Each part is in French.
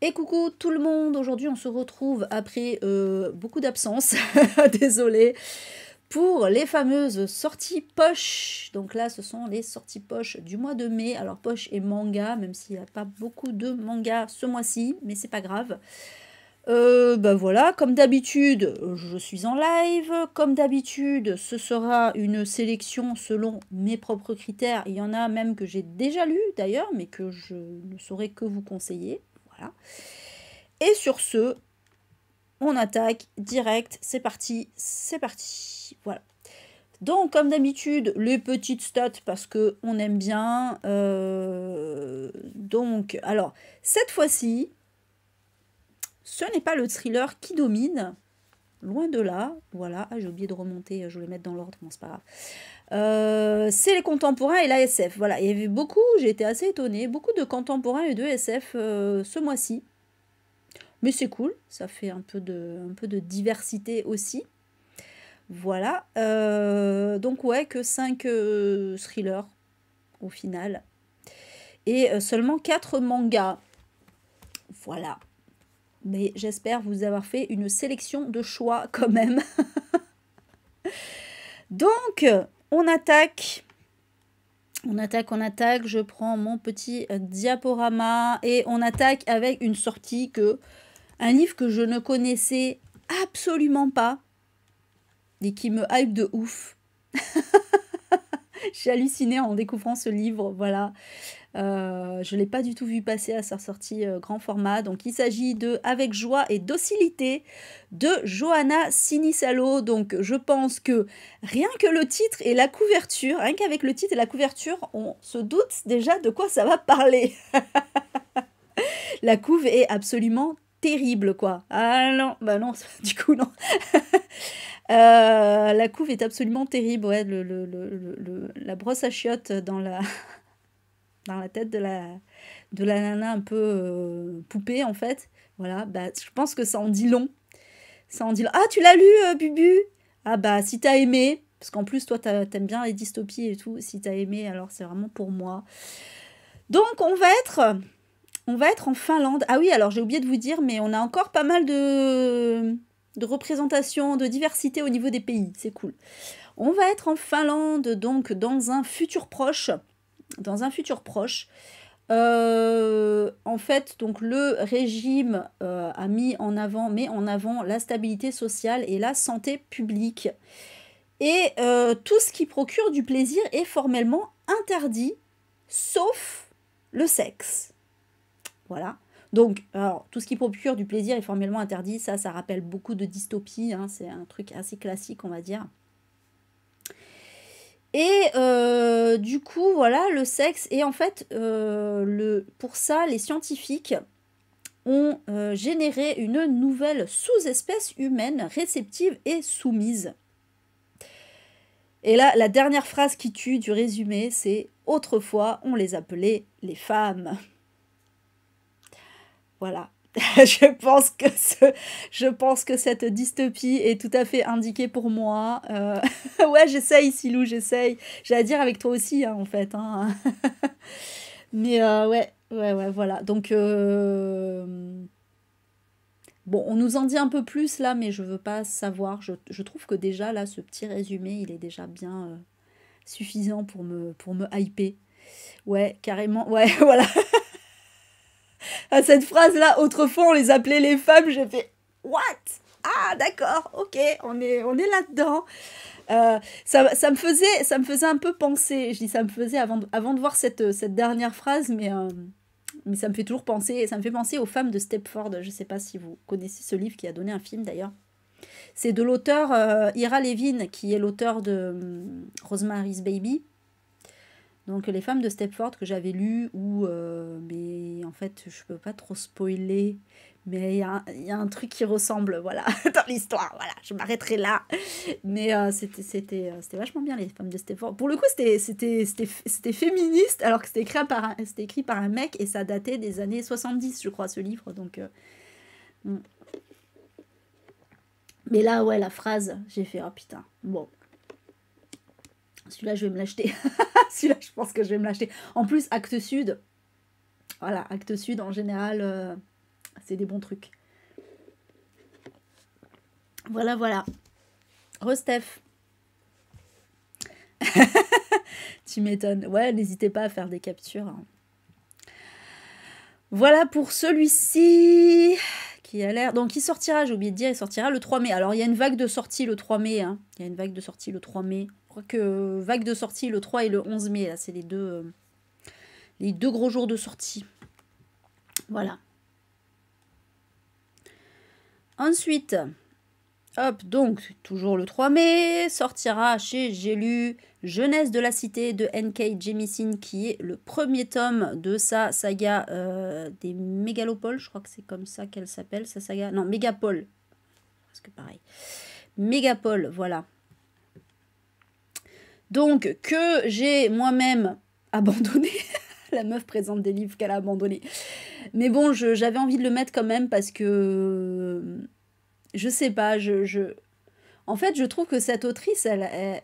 Et coucou tout le monde, aujourd'hui on se retrouve après beaucoup d'absence, désolée, pour les fameuses sorties poche. Donc là ce sont les sorties poche du mois de mai, alors poche et manga, même s'il n'y a pas beaucoup de manga ce mois-ci, mais c'est pas grave. Bah voilà, comme d'habitude je suis en live, comme d'habitude ce sera une sélection selon mes propres critères, il y en a même que j'ai déjà lu d'ailleurs, mais que je ne saurais que vous conseiller, voilà. Et sur ce, on attaque direct, c'est parti, voilà. Donc, comme d'habitude, les petites stats parce que on aime bien. Donc, alors, cette fois-ci, ce n'est pas le thriller qui domine, loin de là. Voilà, ah, j'ai oublié de remonter, je vais les mettre dans l'ordre, bon, c'est pas grave. C'est les contemporains et la SF. Voilà, il y avait beaucoup, j'ai été assez étonnée, beaucoup de contemporains et de SF ce mois-ci. Mais c'est cool, ça fait un peu de diversité aussi. Voilà. Donc ouais, que 5 thrillers au final. Et seulement 4 mangas. Voilà. Mais j'espère vous avoir fait une sélection de choix quand même. Donc, on attaque. On attaque. Je prends mon petit diaporama. Et on attaque avec une sortie que... Un livre que je ne connaissais absolument pas. Et qui me hype de ouf. J'ai halluciné en découvrant ce livre, voilà. Je ne l'ai pas du tout vu passer à sa sortie grand format. Donc il s'agit de Avec joie et docilité de Johanna Sinisalo. Donc je pense que rien que le titre et la couverture, rien qu'avec le titre et la couverture, on se doute déjà de quoi ça va parler. La couve est absolument terrible, quoi. Ah non, bah non, du coup non. La couve est absolument terrible, ouais, la brosse à chiottes dans la tête de la nana un peu poupée, en fait. Voilà, bah, je pense que ça en dit long. Ça en dit long. Ah, tu l'as lu, Bubu? Ah bah, si t'as aimé, parce qu'en plus, toi, t'aimes bien les dystopies et tout, si t'as aimé, alors c'est vraiment pour moi. Donc, on va être en Finlande. Ah oui, alors j'ai oublié de vous dire, mais on a encore pas mal de représentation, de diversité au niveau des pays. C'est cool. On va être en Finlande, donc dans un futur proche. Dans un futur proche. En fait, donc le régime met en avant la stabilité sociale et la santé publique. Et tout ce qui procure du plaisir est formellement interdit, sauf le sexe. Voilà. Donc, alors, tout ce qui procure du plaisir est formellement interdit. Ça rappelle beaucoup de dystopie. Hein, c'est un truc assez classique, on va dire. Et du coup, voilà, le sexe. Et en fait, pour ça, les scientifiques ont généré une nouvelle sous-espèce humaine réceptive et soumise. Et là, la dernière phrase qui tue du résumé, c'est « Autrefois, on les appelait les femmes ». Voilà. Je pense que cette dystopie est tout à fait indiquée pour moi. Ouais, j'essaye, Silou, j'essaye. J'ai à dire avec toi aussi, hein, en fait. Hein. Mais ouais, voilà. Donc, bon, on nous en dit un peu plus là, mais je veux pas savoir. Je trouve que déjà, là, ce petit résumé, il est déjà bien suffisant pour me hyper. Ouais, carrément. Ouais, voilà. À cette phrase-là, autrefois on les appelait les femmes, j'ai fait what? Ah d'accord, ok, on est là-dedans. Ça me faisait un peu penser, je dis ça me faisait avant de voir cette dernière phrase, mais ça me fait toujours penser, ça me fait penser aux femmes de Stepford. Je ne sais pas si vous connaissez ce livre qui a donné un film d'ailleurs. C'est de l'auteur Ira Levin, qui est l'auteur de Rosemary's Baby. Donc les femmes de Stepford que j'avais lu, mais en fait je peux pas trop spoiler, mais il y a un truc qui ressemble, voilà, dans l'histoire, voilà, je m'arrêterai là. Mais c'était vachement bien les femmes de Stepford. Pour le coup c'était féministe, alors que c'était écrit par un mec et ça datait des années 70 je crois ce livre, donc... Mais là ouais la phrase, j'ai fait oh putain, bon. Celui-là, je vais me l'acheter. Celui-là, je pense que je vais me l'acheter. En plus, Actes Sud. Voilà, Actes Sud, en général, C'est des bons trucs. Voilà, voilà. Restef. Tu m'étonnes. Ouais, n'hésitez pas à faire des captures. Voilà pour celui-ci qui a l'air... Donc il sortira, j'ai oublié de dire, il sortira le 3 mai. Alors il y a une vague de sortie le 3 mai. Hein. Il y a une vague de sortie le 3 mai. Je crois que vague de sortie le 3 et le 11 mai. Là, c'est les deux gros jours de sortie. Voilà. Ensuite, hop, donc, toujours le 3 mai, sortira chez J'ai lu Jeunesse de la Cité de N.K. Jemisin, qui est le premier tome de sa saga des Mégalopoles. Je crois que c'est comme ça qu'elle s'appelle, sa saga. Non, Mégapole. Parce que pareil. Mégapole, voilà. Donc, que j'ai moi-même abandonné. La meuf présente des livres qu'elle a abandonnés. Mais bon, j'avais envie de le mettre quand même parce que... Je sais pas, En fait, je trouve que cette autrice, elle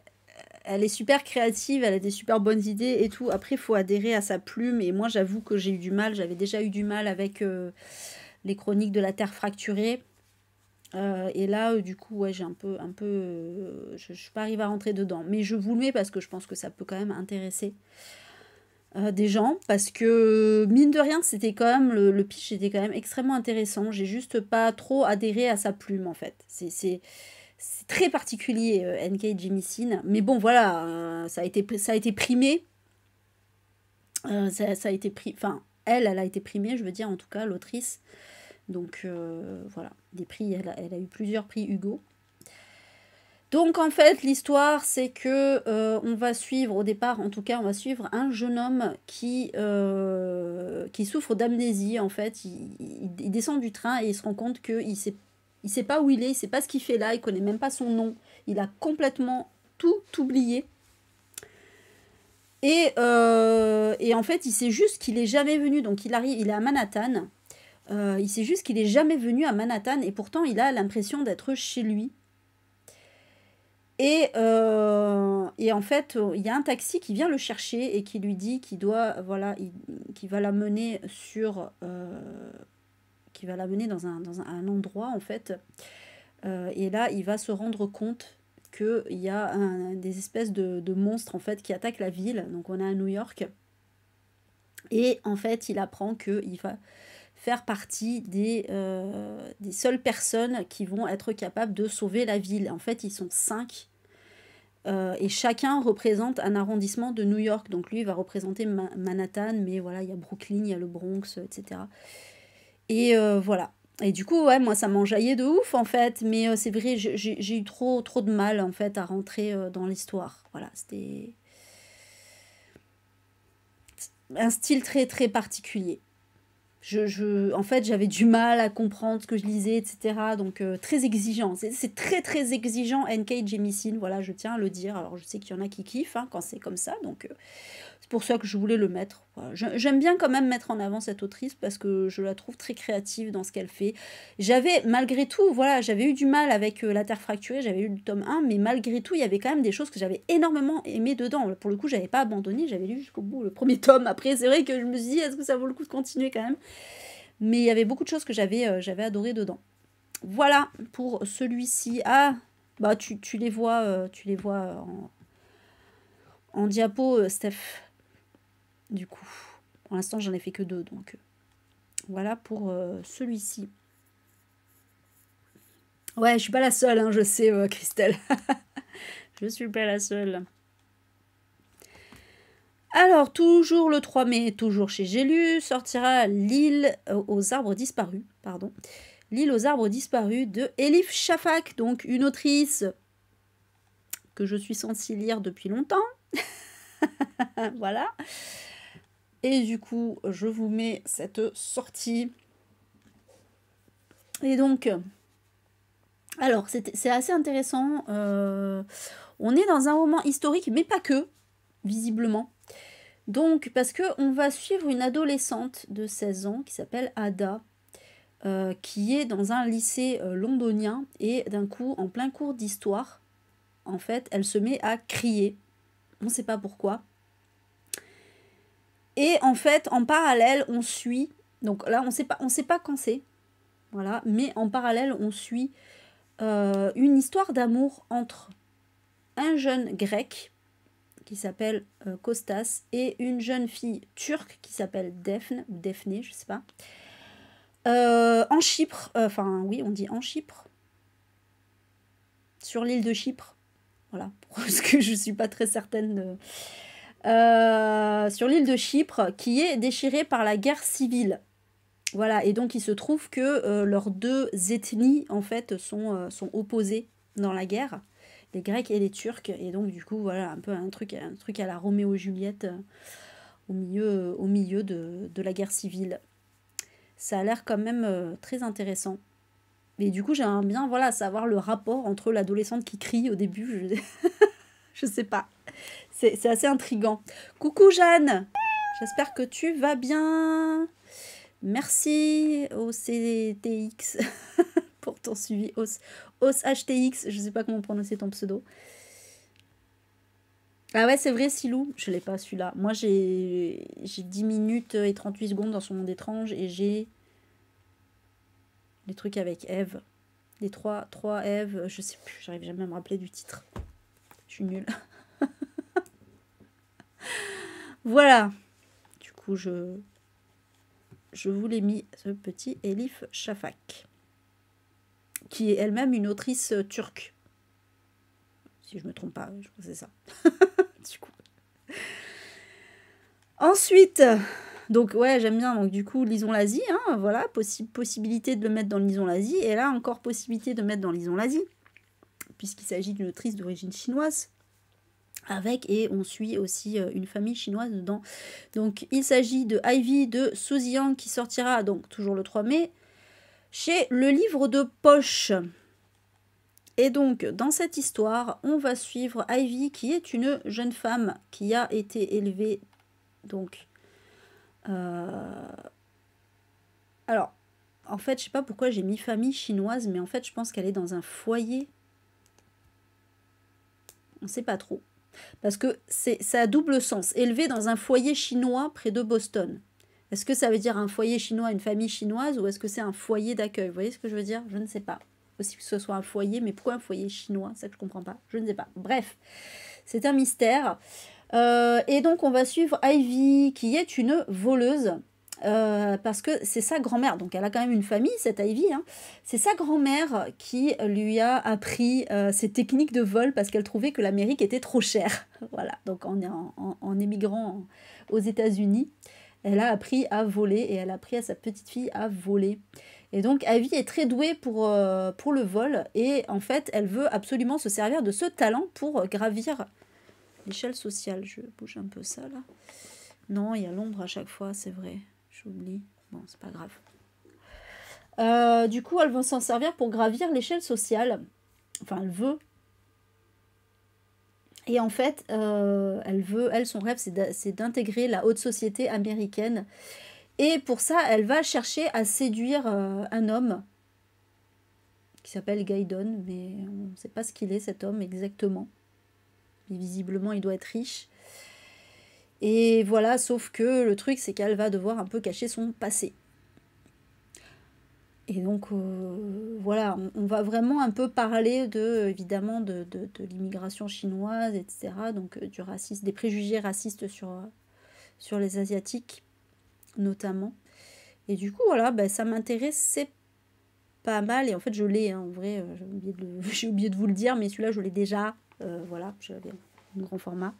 est super créative, elle a des super bonnes idées et tout. Après, il faut adhérer à sa plume. Et moi, j'avoue que j'ai eu du mal. J'avais déjà eu du mal avec les chroniques de la Terre fracturée. Et là, du coup, ouais, j'ai un peu je suis pas arrivée à rentrer dedans. Mais je vous le mets parce que je pense que ça peut quand même intéresser des gens. Parce que, mine de rien, c'était quand même... Le pitch était quand même extrêmement intéressant. J'ai juste pas trop adhéré à sa plume, en fait. C'est très particulier, N.K. Jemisin. Mais bon, voilà, ça a été primé. Ça a été Enfin, elle a été primée, je veux dire, en tout cas, l'autrice. Donc, voilà, des prix, elle a eu plusieurs prix Hugo. Donc, en fait, l'histoire, c'est que on va suivre, au départ, en tout cas, on va suivre un jeune homme qui souffre d'amnésie, en fait. Il descend du train et il se rend compte qu'il sait pas où il est, il sait pas ce qu'il fait là, il connaît même pas son nom. Il a complètement tout oublié. Et en fait, il sait juste qu'il est jamais venu. Donc, il est à Manhattan. Il sait juste qu'il est jamais venu à Manhattan et pourtant, il a l'impression d'être chez lui. Et en fait, il y a un taxi qui vient le chercher et qui lui dit qu'il doit, voilà, qui va l'amener qui va l'amener dans un endroit, en fait. Et là, il va se rendre compte qu'il y a des espèces de monstres, en fait, qui attaquent la ville. Donc, on est à New York. Et en fait, il apprend qu'il va faire partie des seules personnes qui vont être capables de sauver la ville. En fait, ils sont 5. Et chacun représente un arrondissement de New York. Donc lui, il va représenter Manhattan, mais voilà, il y a Brooklyn, il y a le Bronx, etc. Et voilà. Et du coup, ouais, moi, ça m'enjaillait de ouf, en fait. Mais c'est vrai, j'ai eu trop de mal, en fait, à rentrer dans l'histoire. Voilà, c'était un style très, très particulier. En fait, j'avais du mal à comprendre ce que je lisais, etc. Donc, très exigeant. C'est très, très exigeant, N.K. Jemisin. Voilà, je tiens à le dire. Alors, je sais qu'il y en a qui kiffent quand c'est comme ça. Donc, c'est pour ça que je voulais le mettre. Voilà. J'aime bien quand même mettre en avant cette autrice parce que je la trouve très créative dans ce qu'elle fait. Malgré tout, voilà, j'avais eu du mal avec La Terre fracturée. J'avais eu le tome 1. Mais malgré tout, il y avait quand même des choses que j'avais énormément aimées dedans. Pour le coup, j'avais pas abandonné. J'avais lu jusqu'au bout le premier tome. Après, c'est vrai que je me suis dit, est-ce que ça vaut le coup de continuer quand même ? Mais il y avait beaucoup de choses que j'avais adoré dedans. Voilà pour celui-ci. Ah, bah tu les vois, en diapo, Steph. Du coup, pour l'instant, j'en ai fait que 2. Donc, voilà pour celui-ci. Ouais, je suis pas la seule, hein, je sais, Christelle. Je suis pas la seule. Alors, toujours le 3 mai, toujours chez J'ai lu, sortira L'île aux arbres disparus, pardon. L'île aux arbres disparus de Elif Shafak, donc une autrice que je suis censée lire depuis longtemps. Voilà. Et du coup, je vous mets cette sortie. Et donc, alors, c'est assez intéressant. On est dans un roman historique, mais pas que, visiblement. Donc, parce qu'on va suivre une adolescente de 16 ans qui s'appelle Ada, qui est dans un lycée londonien, et d'un coup, en plein cours d'histoire, en fait, elle se met à crier. On ne sait pas pourquoi. Et en fait, en parallèle, on suit. Donc là, on sait pas quand c'est. Voilà. Mais en parallèle, on suit une histoire d'amour entre un jeune grec qui s'appelle Kostas et une jeune fille turque qui s'appelle Daphne, ou Daphné, je sais pas. En Chypre, enfin oui, on dit en Chypre, sur l'île de Chypre, voilà, parce que je suis pas très certaine de... sur l'île de Chypre, qui est déchirée par la guerre civile. Voilà, et donc il se trouve que leurs deux ethnies, en fait, sont opposées dans la guerre, les Grecs et les Turcs, et donc du coup, voilà, un peu un truc à la Roméo et Juliette au milieu de la guerre civile. Ça a l'air quand même très intéressant. Et du coup, j'aimerais bien, voilà, savoir le rapport entre l'adolescente qui crie au début, je sais pas. C'est assez intriguant. Coucou Jeanne, j'espère que tu vas bien. Merci au CTX pour ton suivi. Os HTX, je sais pas comment prononcer ton pseudo. Ah ouais, c'est vrai, Silou, je l'ai pas celui-là. Moi, j'ai 10 minutes et 38 secondes dans son monde étrange et j'ai les trucs avec Eve. Les trois Eve, je sais plus, j'arrive jamais à me rappeler du titre. Je suis nulle. Voilà. Du coup, je vous l'ai mis, ce petit Elif Shafak, qui est elle-même une autrice turque. Si je me trompe pas, je crois que c'est ça. Du coup. Ensuite, donc ouais, j'aime bien, donc du coup, Lison l'Asie, hein, voilà, possibilité de le mettre dans Lison l'Asie, et là, encore possibilité de mettre dans Lison l'Asie, puisqu'il s'agit d'une autrice d'origine chinoise, et on suit aussi une famille chinoise dedans. Donc, il s'agit de Ivy de Su Ziyang, qui sortira, donc, toujours le 3 mai, chez Le Livre de Poche. Et donc, dans cette histoire, on va suivre Ivy, qui est une jeune femme qui a été élevée, donc... Alors, en fait, je sais pas pourquoi j'ai mis famille chinoise, mais en fait, je pense qu'elle est dans un foyer. On sait pas trop. Parce que ça a double sens. Élevée dans un foyer chinois près de Boston. Est-ce que ça veut dire un foyer chinois, une famille chinoise, ou est-ce que c'est un foyer d'accueil? Vous voyez ce que je veux dire? Je ne sais pas. Aussi que ce soit un foyer, mais pourquoi un foyer chinois? C'est ça que je comprends pas. Je ne sais pas. Bref, c'est un mystère. Et donc, on va suivre Ivy, qui est une voleuse. Parce que c'est sa grand-mère, donc elle a quand même une famille, cette Ivy, hein. C'est sa grand-mère qui lui a appris ces techniques de vol parce qu'elle trouvait que l'Amérique était trop chère. Voilà, donc en émigrant aux États-Unis, elle a appris à voler et elle a appris à sa petite fille à voler. Et donc Ivy est très douée pour le vol et en fait elle veut absolument se servir de ce talent pour gravir l'échelle sociale. Je bouge un peu ça là. Non, il y a l'ombre à chaque fois, c'est vrai. J'oublie. Bon, c'est pas grave. Du coup, elle va s'en servir pour gravir l'échelle sociale. Enfin, elle veut. Et en fait, son rêve, c'est d'intégrer la haute société américaine. Et pour ça, elle va chercher à séduire un homme qui s'appelle Gaydon, mais on ne sait pas ce qu'il est, cet homme, exactement. Mais visiblement, il doit être riche. Et voilà, sauf que le truc, c'est qu'elle va devoir un peu cacher son passé. Et donc, voilà, on va vraiment un peu parler évidemment, de l'immigration chinoise, etc. Donc, du racisme, des préjugés racistes sur les Asiatiques, notamment. Et du coup, voilà, ben, ça m'intéressait pas mal. Et en fait, je l'ai, hein, en vrai, j'ai oublié de vous le dire, mais celui-là, je l'ai déjà. Voilà, j'avais un grand format.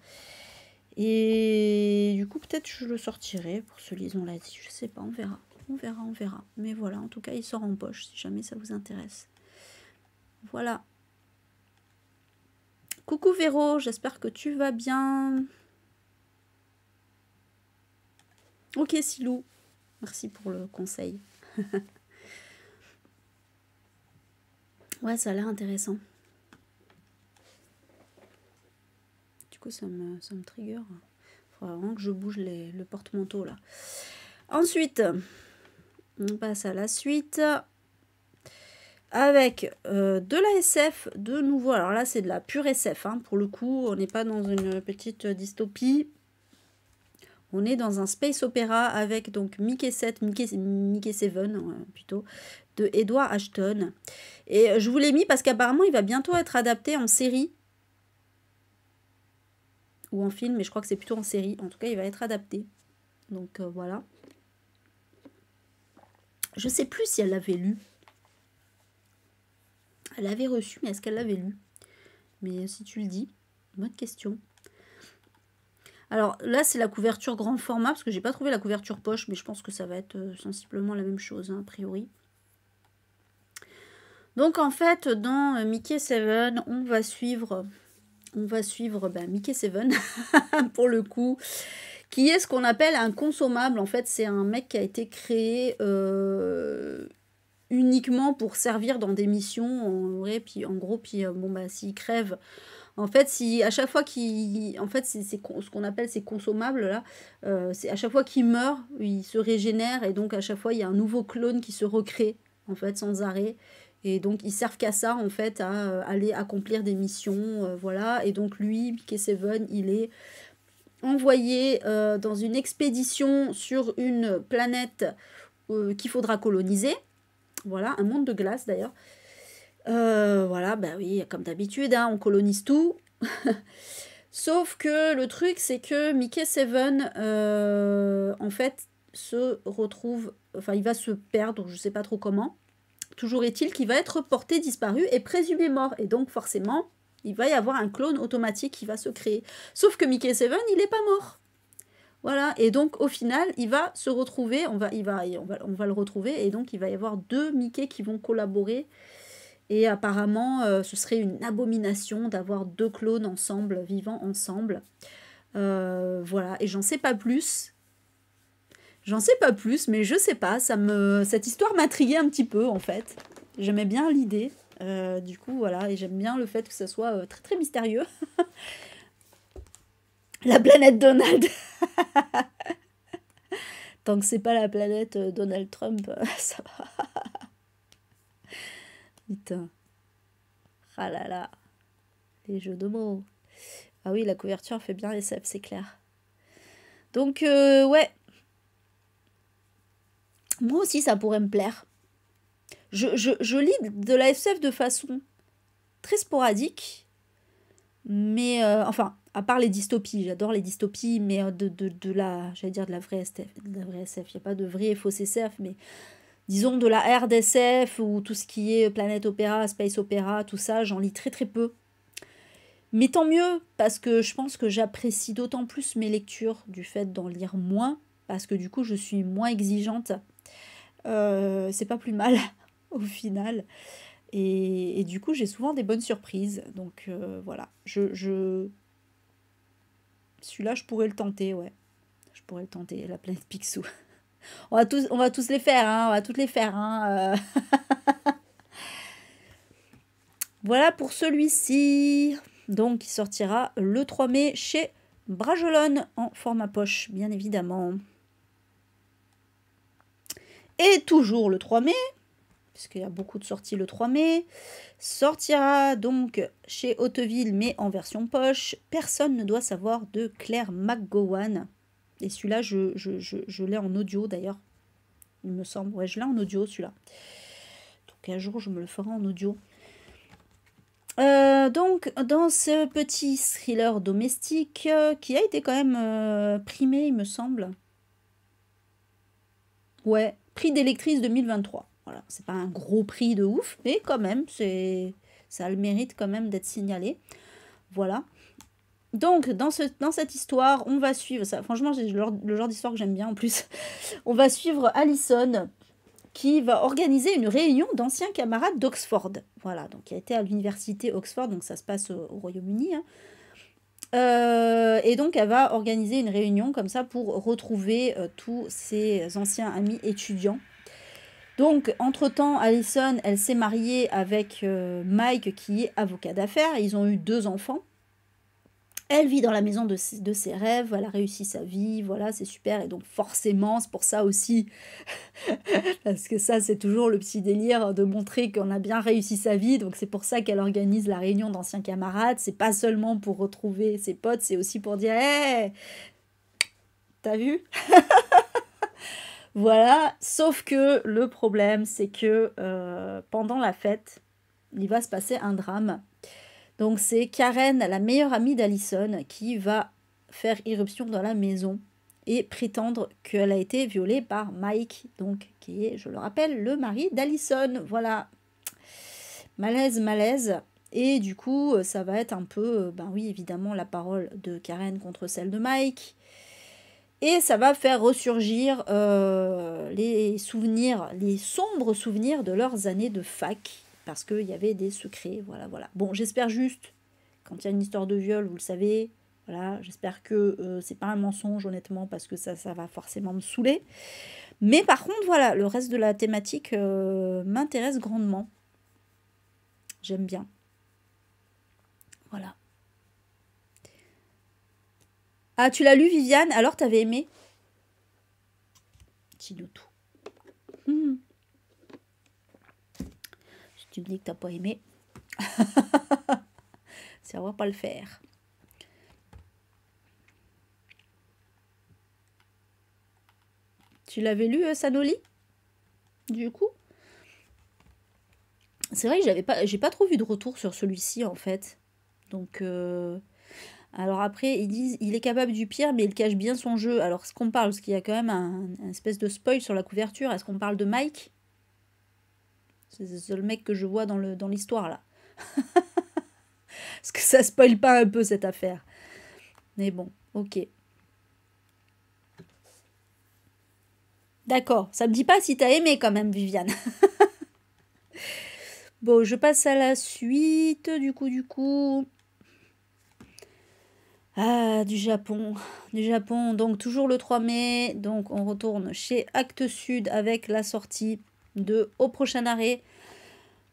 Et du coup, peut-être je le sortirai pour ce Lison-là. Je sais pas, on verra. On verra. Mais voilà, en tout cas, il sort en poche, si jamais ça vous intéresse. Voilà. Coucou Véro, j'espère que tu vas bien. Ok, Silou. Merci pour le conseil. Ouais, ça a l'air intéressant. Du coup, ça me trigger. Il faudra vraiment que je bouge le porte-manteau, là. Ensuite... on passe à la suite avec de la SF de nouveau. Alors là, c'est de la pure SF. Hein. Pour le coup, on n'est pas dans une petite dystopie. On est dans un space opéra avec donc Mickey 7, Mickey 7 plutôt, de Edward Ashton. Et je vous l'ai mis parce qu'apparemment il va bientôt être adapté en série. Ou en film, mais je crois que c'est plutôt en série. En tout cas, il va être adapté. Donc voilà. Je sais plus si elle l'avait lu. Elle l'avait reçu, mais est-ce qu'elle l'avait lu? Mais si tu le dis, bonne question. Alors là, c'est la couverture grand format, parce que j'ai pas trouvé la couverture poche, mais je pense que ça va être sensiblement la même chose, hein, a priori. Donc en fait, dans Mickey 7, on va suivre Mickey 7, pour le coup, qui est ce qu'on appelle un consommable. En fait, c'est un mec qui a été créé uniquement pour servir dans des missions, en gros, bon, bah, s'il crève... En fait, si à chaque fois qu'il... En fait, c'est ce qu'on appelle ces consommables, là. C'est à chaque fois qu'il meurt, il se régénère. Et donc, à chaque fois, il y a un nouveau clone qui se recrée, en fait, sans arrêt. Et donc, ils servent qu'à ça, en fait, à aller accomplir des missions. Voilà. Et donc, lui, Mickey 7, il est envoyé dans une expédition sur une planète qu'il faudra coloniser. Voilà, un monde de glace, d'ailleurs. Voilà, bah oui, comme d'habitude, hein, on colonise tout. Sauf que le truc, c'est que Mickey 7, en fait, se retrouve... Enfin, il va se perdre, je sais pas trop comment. Toujours est-il qu'il va être porté disparu et présumé mort. Et donc, forcément, il va y avoir un clone automatique qui va se créer. Sauf que Mickey 7, il n'est pas mort. Voilà, et donc, au final, il va se retrouver, on va le retrouver, et donc, il va y avoir 2 Mickey qui vont collaborer. Et apparemment, ce serait une abomination d'avoir 2 clones ensemble, vivant ensemble. Voilà, et j'en sais pas plus. J'en sais pas plus, mais je sais pas, cette histoire m'intriguait un petit peu, en fait. J'aimais bien l'idée. Du coup, voilà, et j'aime bien le fait que ça soit très très mystérieux. La planète Donald. Tant que c'est pas la planète Donald Trump, ça va. Putain. Ah là là. Les jeux de mots. Ah oui, la couverture fait bien SF, c'est clair. Donc, ouais. Moi aussi, ça pourrait me plaire. Je lis de la SF de façon très sporadique. Mais, enfin, à part les dystopies. J'adore les dystopies, mais j'allais dire de la vraie SF. Il n'y a pas de vrai et fausse SF, mais disons de la hard SF ou tout ce qui est planète opéra, space opéra, tout ça, j'en lis très très peu. Mais tant mieux, parce que je pense que j'apprécie d'autant plus mes lectures du fait d'en lire moins, parce que du coup je suis moins exigeante. C'est pas plus mal au final. Et du coup j'ai souvent des bonnes surprises. Donc voilà, celui-là je pourrais le tenter, ouais. Je pourrais le tenter, la planète Picsou. On va tous les faire, hein, on va toutes les faire. Hein, Voilà pour celui-ci. Donc, il sortira le 3 mai chez Brajolon en format poche, bien évidemment. Et toujours le 3 mai, puisqu'il y a beaucoup de sorties le 3 mai, sortira donc chez Hauteville, mais en version poche. Personne ne doit savoir de Claire McGowan. Et celui-là, je l'ai en audio d'ailleurs. Il me semble. Ouais, je l'ai en audio celui-là. Donc un jour, je me le ferai en audio. Donc, dans ce petit thriller domestique qui a été quand même primé, il me semble. Ouais, prix des lectrices 2023. Voilà, c'est pas un gros prix de ouf, mais quand même, ça a le mérite quand même d'être signalé. Voilà. Donc, dans cette histoire, on va suivre ça. Franchement, c'est le genre d'histoire que j'aime bien en plus. On va suivre Allison, qui va organiser une réunion d'anciens camarades d'Oxford. Voilà, donc qui a été à l'université Oxford, donc ça se passe au Royaume-Uni. Hein. Et donc elle va organiser une réunion comme ça pour retrouver tous ses anciens amis étudiants. Donc, entre-temps, Allison, elle s'est mariée avec Mike, qui est avocat d'affaires. Ils ont eu 2 enfants. Elle vit dans la maison de ses rêves, elle a réussi sa vie, voilà, c'est super. Et donc forcément, c'est pour ça aussi, parce que ça, c'est toujours le petit délire de montrer qu'on a bien réussi sa vie. Donc c'est pour ça qu'elle organise la réunion d'anciens camarades. C'est pas seulement pour retrouver ses potes, c'est aussi pour dire hey, T'as vu? Voilà, sauf que le problème, c'est que pendant la fête, il va se passer un drame. Donc c'est Karen, la meilleure amie d'Allison, qui va faire irruption dans la maison et prétendre qu'elle a été violée par Mike, donc qui est, je le rappelle, le mari d'Allison. Voilà, malaise, malaise. Et du coup, ça va être un peu, ben oui, évidemment, la parole de Karen contre celle de Mike. Et ça va faire ressurgir les souvenirs, les sombres souvenirs de leurs années de fac. Parce qu'il y avait des secrets, voilà, voilà. Bon, j'espère juste, quand il y a une histoire de viol, vous le savez, voilà, j'espère que c'est pas un mensonge, honnêtement, parce que ça va forcément me saouler. Mais par contre, voilà, le reste de la thématique m'intéresse grandement. J'aime bien. Voilà. Ah, tu l'as lu, Viviane? Alors, t'avais aimé? Petit doutou. Si tu me dis que t'as pas aimé, ça va pas le faire. Tu l'avais lu, Sanoli? Du coup? C'est vrai que j'ai pas trop vu de retour sur celui-ci, en fait. Donc, alors après, ils disent il est capable du pire, mais il cache bien son jeu. Alors, est-ce qu'on parle, parce qu'il y a quand même un espèce de spoil sur la couverture, est-ce qu'on parle de Mike? C'est le seul mec que je vois dans l'histoire, là. Est-ce que ça spoil pas un peu, cette affaire? Mais bon, ok. D'accord, ça me dit pas si t'as aimé quand même, Viviane. Bon, je passe à la suite, du coup. Ah, du Japon. Donc toujours le 3 mai, donc on retourne chez Actes Sud avec la sortie de Au prochain arrêt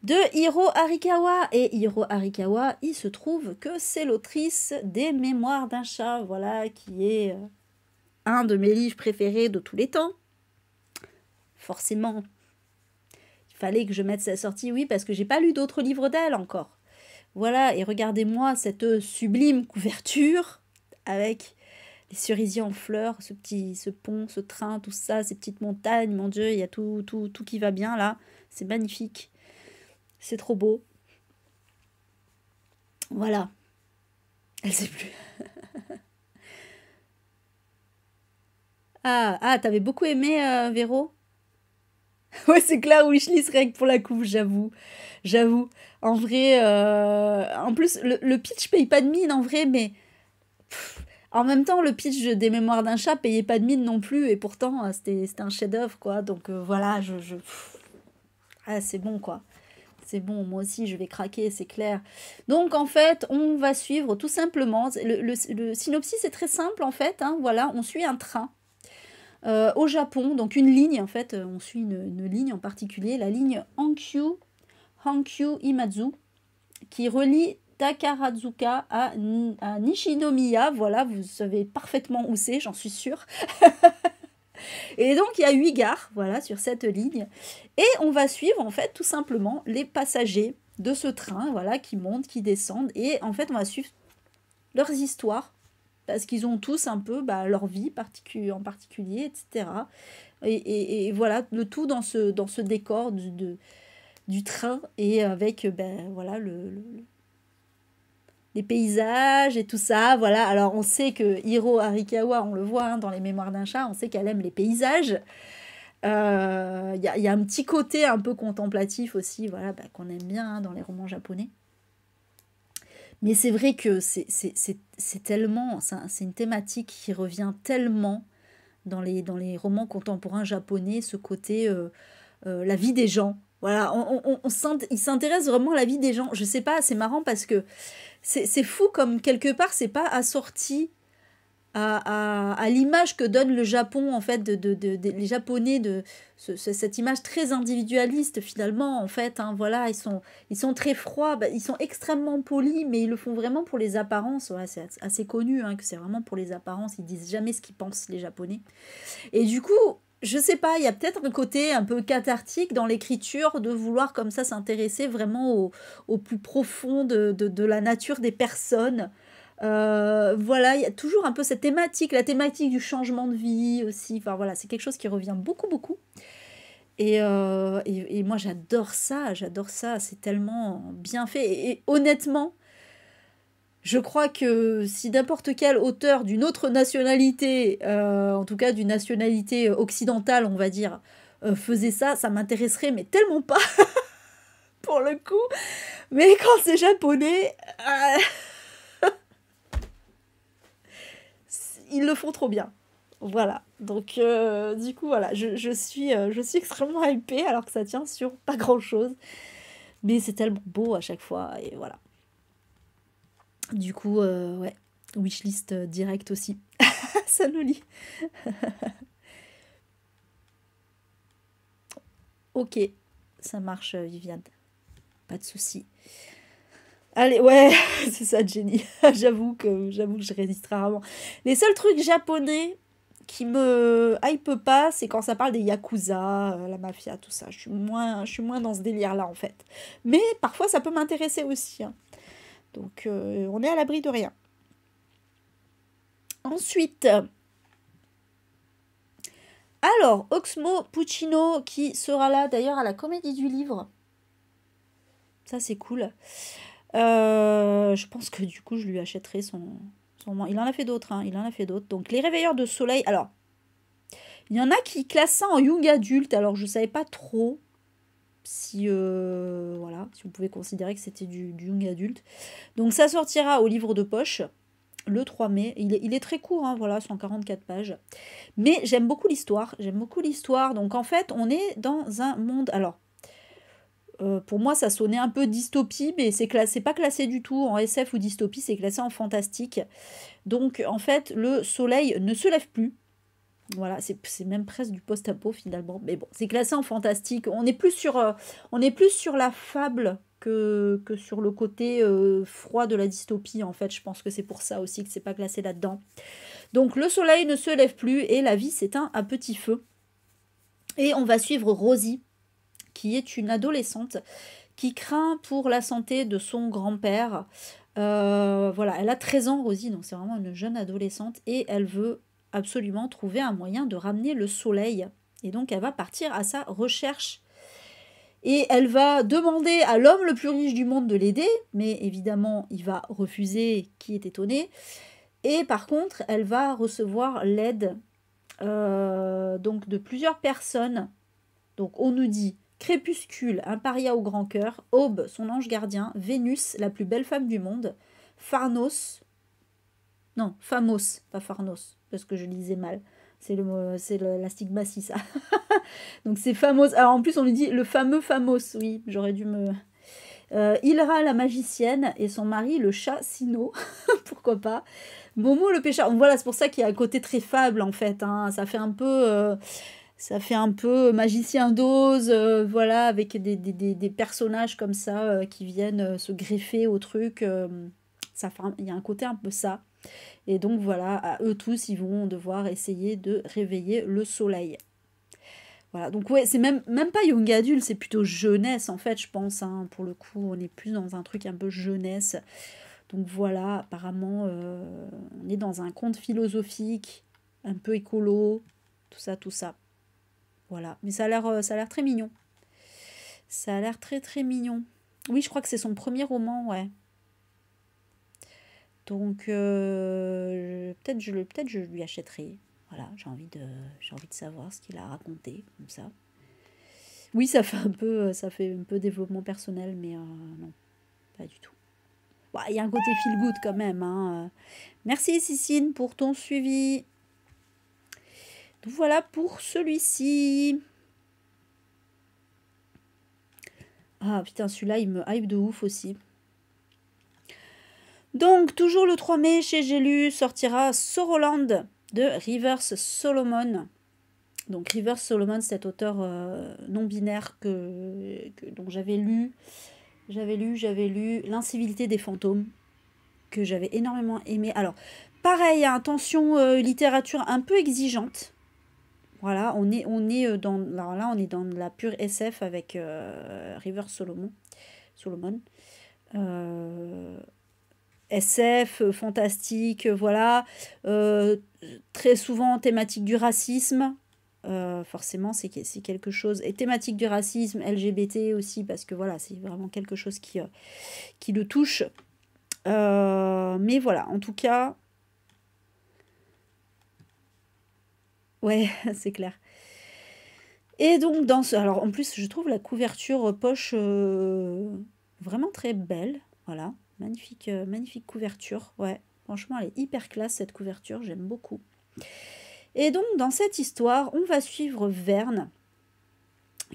de Hiro Arikawa. Et Hiro Arikawa, il se trouve que c'est l'autrice des Mémoires d'un chat, voilà, qui est un de mes livres préférés de tous les temps. Forcément, il fallait que je mette sa sortie, oui, parce que j'ai pas lu d'autres livres d'elle encore. Voilà, et regardez-moi cette sublime couverture avec les cerisiers en fleurs, ce pont, ce train, tout ça, ces petites montagnes, mon Dieu, il y a tout qui va bien là. C'est magnifique. C'est trop beau. Voilà. Elle sait plus. T'avais beaucoup aimé, Véro? Ouais, c'est clair, wishlist rien que pour la couve, j'avoue. En vrai, en plus, le pitch paye pas de mine, en vrai, mais en même temps, le pitch des Mémoires d'un chat payait pas de mine non plus, et pourtant, c'était un chef-d'œuvre, quoi. Donc voilà, Ah, c'est bon, quoi. C'est bon, moi aussi, je vais craquer, c'est clair. Donc, en fait, on va suivre tout simplement. Le synopsis est très simple, en fait. Hein, voilà, on suit un train au Japon, donc une ligne, en fait. On suit une ligne en particulier, la ligne Hankyu Imazu, qui relie Takarazuka à Nishinomiya. Voilà, vous savez parfaitement où c'est, j'en suis sûre. Et donc, il y a 8 gares, voilà, sur cette ligne. Et on va suivre, en fait, tout simplement, les passagers de ce train, voilà, qui montent, qui descendent. Et en fait, on va suivre leurs histoires, parce qu'ils ont tous un peu leur vie en particulier, etc. Et voilà, le tout dans ce décor du train, et avec, voilà, les paysages et tout ça, voilà. Alors, on sait que Hiro Arikawa, on le voit hein, dans les Mémoires d'un chat, on sait qu'elle aime les paysages. Y a un petit côté un peu contemplatif aussi, voilà, qu'on aime bien hein, dans les romans japonais. Mais c'est vrai que c'est tellement, c'est une thématique qui revient tellement dans les romans contemporains japonais, ce côté la vie des gens. Voilà, il s'intéresse vraiment à la vie des gens. Je sais pas, c'est marrant parce que c'est fou comme quelque part c'est pas assorti à l'image que donne le Japon en fait les Japonais cette image très individualiste finalement en fait hein, voilà ils sont très froids ils sont extrêmement polis mais ils le font vraiment pour les apparences ouais, c'est assez connu hein, que c'est vraiment pour les apparences ils disent jamais ce qu'ils pensent les Japonais et du coup je sais pas, il y a peut-être un côté un peu cathartique dans l'écriture de vouloir comme ça s'intéresser vraiment au plus profond de la nature des personnes. Voilà, il y a toujours un peu cette thématique, la thématique du changement de vie aussi. Enfin voilà, c'est quelque chose qui revient beaucoup, beaucoup. Et moi j'adore ça, c'est tellement bien fait. Et honnêtement, je crois que si n'importe quel auteur d'une autre nationalité, en tout cas d'une nationalité occidentale, on va dire, faisait ça, ça m'intéresserait, mais tellement pas pour le coup. Mais quand c'est japonais, ils le font trop bien. Voilà. Donc, du coup, voilà, je suis extrêmement hypée alors que ça tient sur pas grand-chose. Mais c'est tellement beau à chaque fois, et voilà. Du coup, ouais, wishlist direct aussi. Ça nous lit. Ok, ça marche, Viviane. Pas de souci. Allez, ouais, c'est ça, Jenny. J'avoue que je résiste rarement. Les seuls trucs japonais qui me hype pas, c'est quand ça parle des yakuza, la mafia, tout ça. Je suis moins dans ce délire-là, en fait. Mais parfois, ça peut m'intéresser aussi, hein. Donc, on est à l'abri de rien. Ensuite, alors, Oxmo Puccino, qui sera là d'ailleurs à la Comédie du Livre. Ça, c'est cool. Je pense que du coup, je lui achèterai son... Il en a fait d'autres, hein. Il en a fait d'autres. Donc, Les Réveilleurs de Soleil. Alors, il y en a qui classent ça en young adulte. Alors, je ne savais pas trop si, voilà, si vous pouvez considérer que c'était du young adulte. Donc, ça sortira au livre de poche le 3 mai. Il est très court, hein, voilà, 144 pages. Mais j'aime beaucoup l'histoire. J'aime beaucoup l'histoire. Donc, en fait, on est dans un monde... Alors, pour moi, ça sonnait un peu dystopie, mais c'est pas classé du tout en SF ou dystopie, c'est classé en fantastique. Donc, en fait, le soleil ne se lève plus. Voilà, c'est même presque du post-apo finalement. Mais bon, c'est classé en fantastique. On est plus sur la fable que sur le côté froid de la dystopie, en fait. Je pense que c'est pour ça aussi que c'est pas classé là-dedans. Donc, le soleil ne se lève plus et la vie s'éteint à petit feu. Et on va suivre Rosie, qui est une adolescente qui craint pour la santé de son grand-père. Voilà, elle a 13 ans, Rosie, donc c'est vraiment une jeune adolescente, et elle veut absolument trouver un moyen de ramener le soleil. Et donc elle va partir à sa recherche. Et elle va demander à l'homme le plus riche du monde de l'aider, mais évidemment il va refuser, qui est étonné. Et par contre, elle va recevoir l'aide donc de plusieurs personnes. Donc on nous dit Crépuscule, un paria au grand cœur, Aube, son ange gardien, Vénus, la plus belle femme du monde, Pharnos, non, Phamos, pas Pharnos, parce que je lisais mal. La stigmatie, ça. Donc c'est Phamos. Alors en plus, on lui dit le fameux Phamos, oui, j'aurais dû me. Ilra la magicienne et son mari le chat Sino, pourquoi pas. Momo le pêcheur. Donc voilà, c'est pour ça qu'il y a un côté très fable en fait, hein. Ça fait un peu magicien d'Oz, voilà, avec des personnages comme ça qui viennent se greffer au truc. Il y a un côté un peu ça. Et donc voilà, à eux tous, ils vont devoir essayer de réveiller le soleil. Voilà, donc ouais, c'est même pas young adulte, c'est plutôt jeunesse en fait, je pense, hein. Pour le coup, on est plus dans un truc un peu jeunesse. Donc voilà, apparemment, on est dans un conte philosophique, un peu écolo, tout ça, tout ça. Voilà, mais ça a l'air très mignon. Ça a l'air très très mignon. Oui, je crois que c'est son premier roman, ouais. Donc peut-être je lui achèterai. Voilà, j'ai envie de savoir ce qu'il a raconté comme ça. Oui, ça fait un peu développement personnel, mais non, pas du tout. Bon, il y a un côté feel good quand même, hein. Merci Cicine pour ton suivi. Donc voilà pour celui-ci. Ah putain, celui-là, il me hype de ouf aussi. Donc, toujours le 3 mai, chez J'ai lu, sortira Soroland de Rivers Solomon. Donc, Rivers Solomon, cet auteur non-binaire dont j'avais lu L'incivilité des fantômes, que j'avais énormément aimé. Alors, pareil, attention, littérature un peu exigeante. Voilà, on est dans, alors là, on est dans la pure SF avec Rivers Solomon. SF, fantastique, voilà. Très souvent thématique du racisme. Forcément, c'est quelque chose. Et thématique du racisme, LGBT aussi, parce que voilà, c'est vraiment quelque chose qui le touche. Mais voilà, en tout cas, ouais, c'est clair. Et donc, alors en plus, je trouve la couverture poche vraiment très belle. Voilà, magnifique, magnifique couverture. Ouais, franchement, elle est hyper classe cette couverture, j'aime beaucoup. Et donc, dans cette histoire, on va suivre Verne,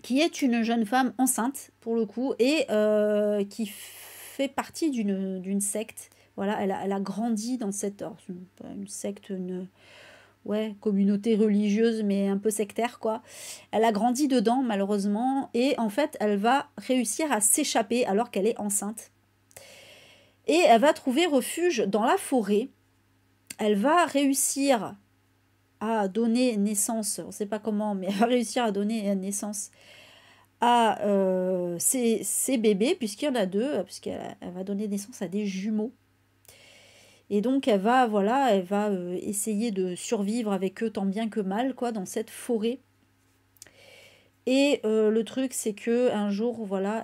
qui est une jeune femme enceinte, pour le coup, et qui fait partie d'une secte. Voilà, elle a grandi dans cette... une secte, ouais, communauté religieuse, mais un peu sectaire, quoi. Elle a grandi dedans, malheureusement, et en fait, elle va réussir à s'échapper alors qu'elle est enceinte. Et elle va trouver refuge dans la forêt. Elle va réussir à donner naissance, on ne sait pas comment, mais elle va réussir à donner naissance à ses bébés, puisqu'il y en a deux, puisqu'elle va donner naissance à des jumeaux. Et donc elle va, voilà, essayer de survivre avec eux tant bien que mal, quoi, dans cette forêt. Et le truc, c'est que un jour, voilà,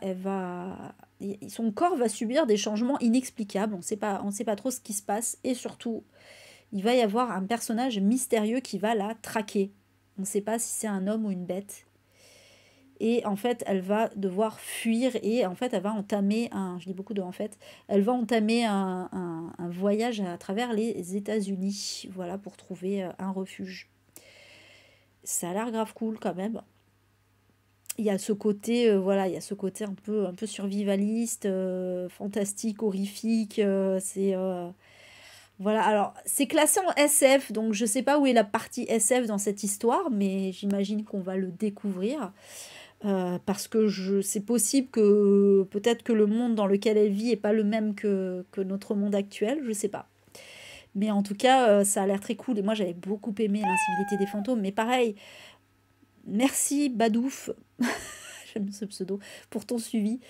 son corps va subir des changements inexplicables. On sait pas trop ce qui se passe. Et surtout, il va y avoir un personnage mystérieux qui va la traquer. On ne sait pas si c'est un homme ou une bête. Et en fait, elle va devoir fuir et en fait, elle va entamer je dis beaucoup de en fait, elle va entamer un voyage à travers les États-Unis, voilà, pour trouver un refuge. Ça a l'air grave cool quand même. Il y a ce côté, voilà, il y a ce côté un peu survivaliste, fantastique, horrifique. Voilà, alors c'est classé en SF, donc je sais pas où est la partie SF dans cette histoire, mais j'imagine qu'on va le découvrir. Parce que c'est possible que peut-être que le monde dans lequel elle vit n'est pas le même que notre monde actuel, je sais pas. Mais en tout cas, ça a l'air très cool. Et moi, j'avais beaucoup aimé L'incivilité des fantômes. Mais pareil, merci Badouf, j'aime ce pseudo, pour ton suivi.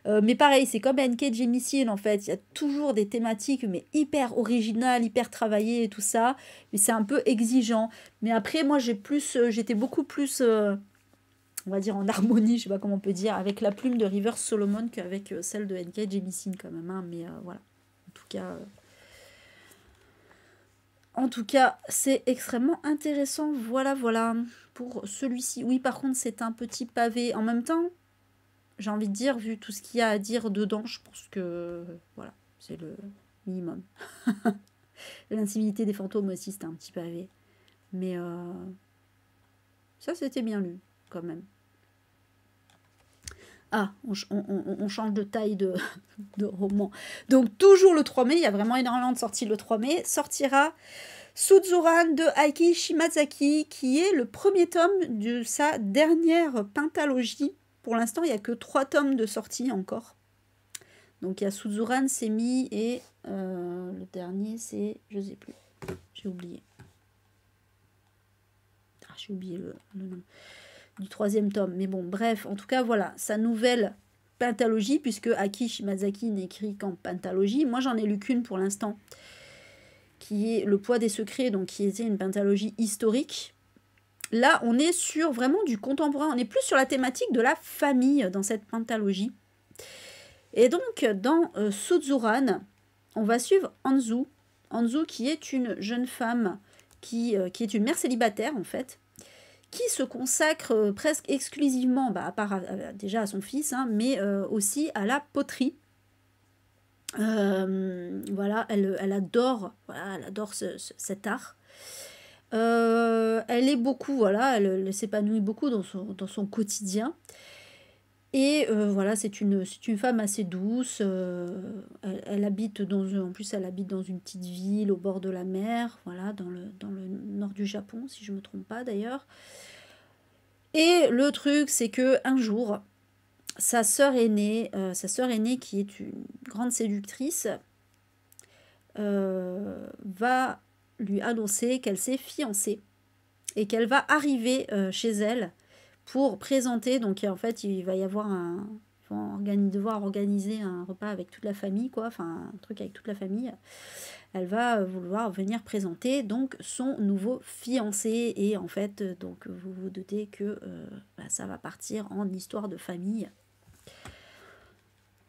Mais pareil, c'est comme N.K. Jemisin en fait. Il y a toujours des thématiques, mais hyper originales, hyper travaillées et tout ça. Mais c'est un peu exigeant. Mais après, moi, j'étais beaucoup plus... on va dire en harmonie, je sais pas comment on peut dire, avec la plume de Rivers Solomon qu'avec celle de N.K. Jemisin quand même, hein, mais voilà. En tout cas, c'est extrêmement intéressant. Voilà, voilà, pour celui-ci. Oui, par contre, c'est un petit pavé. En même temps, j'ai envie de dire, vu tout ce qu'il y a à dire dedans, je pense que, voilà, c'est le minimum. L'incivilité des fantômes aussi, c'était un petit pavé. Mais ça, c'était bien lu, quand même. Ah, on change de taille de roman. Donc, toujours le 3 mai, il y a vraiment énormément de sorties le 3 mai, sortira Suzuran de Aiki Shimazaki, qui est le premier tome de sa dernière pentalogie. Pour l'instant, il n'y a que 3 tomes de sortie encore. Donc, il y a Suzuran, Semi, et le dernier, c'est... je sais plus. J'ai oublié. Ah, j'ai oublié le nom du 3e tome. Mais bon, bref, en tout cas, voilà, sa nouvelle pentalogie, puisque Aiki Shimazaki n'écrit qu'en pentalogie. Moi, j'en ai lu qu'une pour l'instant, qui est Le poids des secrets, donc qui était une pentalogie historique. Là, on est sur vraiment du contemporain. On est plus sur la thématique de la famille dans cette pentalogie. Et donc, dans Suzuran, on va suivre Anzu. Anzu, qui est une jeune femme qui est une mère célibataire, en fait, qui se consacre presque exclusivement, à part déjà à son fils, hein, mais aussi à la poterie. Voilà, elle adore cet art. Elle est beaucoup, voilà, elle s'épanouit beaucoup dans son quotidien. Et voilà, c'est une femme assez douce. Elle habite en plus, elle habite dans une petite ville au bord de la mer, voilà, dans le nord du Japon, si je me trompe pas d'ailleurs. Et le truc, c'est que un jour, sa sœur aînée, qui est une grande séductrice, va lui annoncer qu'elle s'est fiancée et qu'elle va arriver chez elle pour présenter. Donc en fait, il va y avoir devoir organiser un repas avec toute la famille, quoi, enfin un truc avec toute la famille. Elle va vouloir venir présenter donc son nouveau fiancé. Et en fait, donc vous vous doutez que ça va partir en histoire de famille.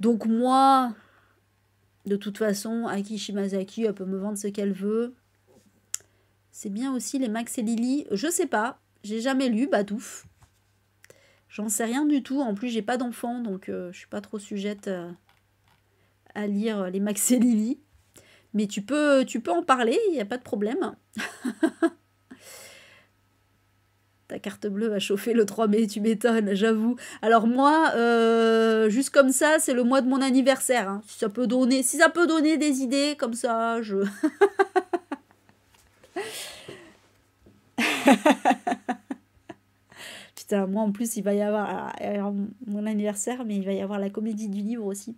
Donc moi, de toute façon, Aki Shimazaki, elle peut me vendre ce qu'elle veut. C'est bien aussi les Max et Lily. Je sais pas, j'ai jamais lu Badouf. J'en sais rien du tout. En plus, j'ai pas d'enfant, donc je suis pas trop sujette à lire les Max et Lily. Mais tu peux en parler, il n'y a pas de problème. Ta carte bleue va chauffer le 3 mai, tu m'étonnes, j'avoue. Alors moi, juste comme ça, c'est le mois de mon anniversaire. Hein. Si ça peut donner des idées, comme ça, je... Putain, moi en plus, il va y avoir mon anniversaire, mais il va y avoir la comédie du livre aussi.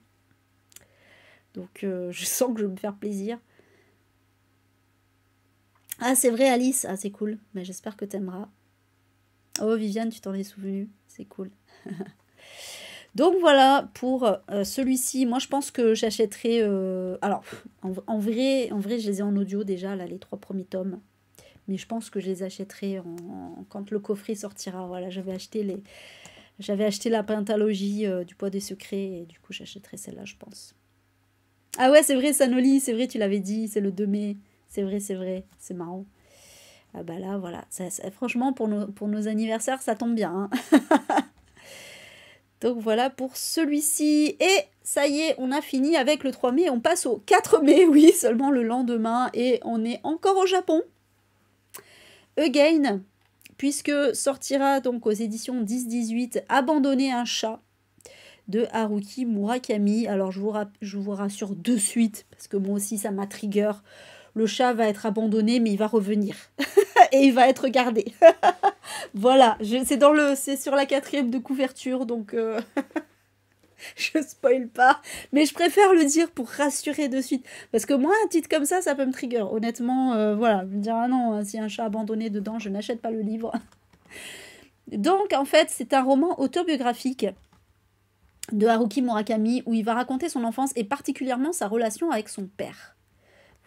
Donc je sens que je vais me faire plaisir. Ah, c'est vrai, Alice. Ah, c'est cool. Mais j'espère que t'aimeras. Oh, Viviane, tu t'en es souvenue. C'est cool. Donc voilà pour celui-ci. Moi, je pense que j'achèterai... alors, en vrai, je les ai en audio déjà, là, les 3 premiers tomes. Mais je pense que je les achèterai quand le coffret sortira. Voilà, j'avais acheté la pentalogie du poids des secrets. Et du coup, j'achèterai celle-là, je pense. Ah ouais, c'est vrai, Sanoli. C'est vrai, tu l'avais dit. C'est le 2 mai. C'est vrai. C'est marrant. Ah bah là, voilà. Franchement, pour nos anniversaires, ça tombe bien. Hein. Donc voilà pour celui-ci. Et ça y est, on a fini avec le 3 mai. On passe au 4 mai, oui, seulement le lendemain. Et on est encore au Japon. Again, puisque sortira donc aux éditions 10-18 Abandonner un chat de Haruki Murakami. Alors je vous rassure de suite, parce que moi aussi ça m'a trigger. Le chat va être abandonné, mais il va revenir. Et il va être gardé. Voilà, c'est sur la 4e de couverture, donc je spoil pas. Mais je préfère le dire pour rassurer de suite. Parce que moi, un titre comme ça peut me trigger. Honnêtement, voilà, je me dire, ah non, s'il y a un chat abandonné dedans, je n'achète pas le livre. Donc, en fait, c'est un roman autobiographique de Haruki Murakami où il va raconter son enfance et particulièrement sa relation avec son père.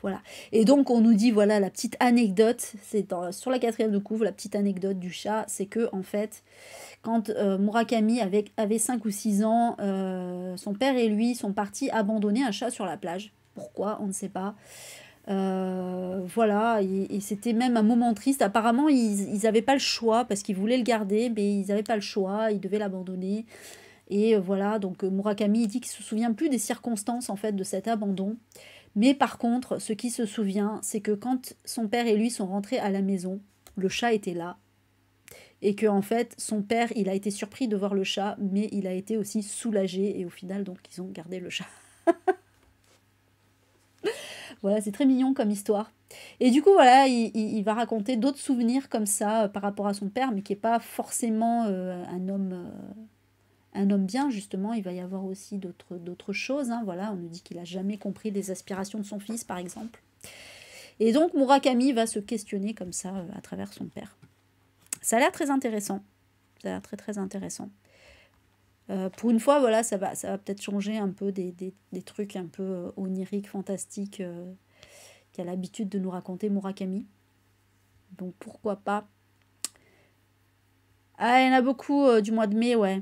Voilà. Et donc, on nous dit, voilà, la petite anecdote, c'est sur la 4e de couve, la petite anecdote du chat, c'est que, en fait, quand Murakami avait 5 ou 6 ans, son père et lui sont partis abandonner un chat sur la plage. Pourquoi? On ne sait pas. Voilà, et c'était même un moment triste. Apparemment, ils n'avaient pas le choix, parce qu'ils voulaient le garder, mais ils n'avaient pas le choix, ils devaient l'abandonner. Et voilà, donc Murakami dit qu'il ne se souvient plus des circonstances, en fait, de cet abandon. Mais par contre, ce qu'il se souvient, c'est que quand son père et lui sont rentrés à la maison, le chat était là. Et que en fait, son père, il a été surpris de voir le chat, mais il a été aussi soulagé. Et au final, donc, ils ont gardé le chat. Voilà, c'est très mignon comme histoire. Et du coup, voilà, il va raconter d'autres souvenirs comme ça par rapport à son père, mais qui n'est pas forcément un homme bien, justement. Il va y avoir aussi d'autres choses. Hein, voilà, on nous dit qu'il n'a jamais compris les aspirations de son fils, par exemple. Et donc, Murakami va se questionner comme ça à travers son père. Ça a l'air très intéressant. Ça a l'air très, très intéressant. Pour une fois, voilà, ça va peut-être changer un peu des trucs un peu oniriques, fantastiques qu'a l'habitude de nous raconter Murakami. Donc, pourquoi pas. Ah, il y en a beaucoup du mois de mai, ouais.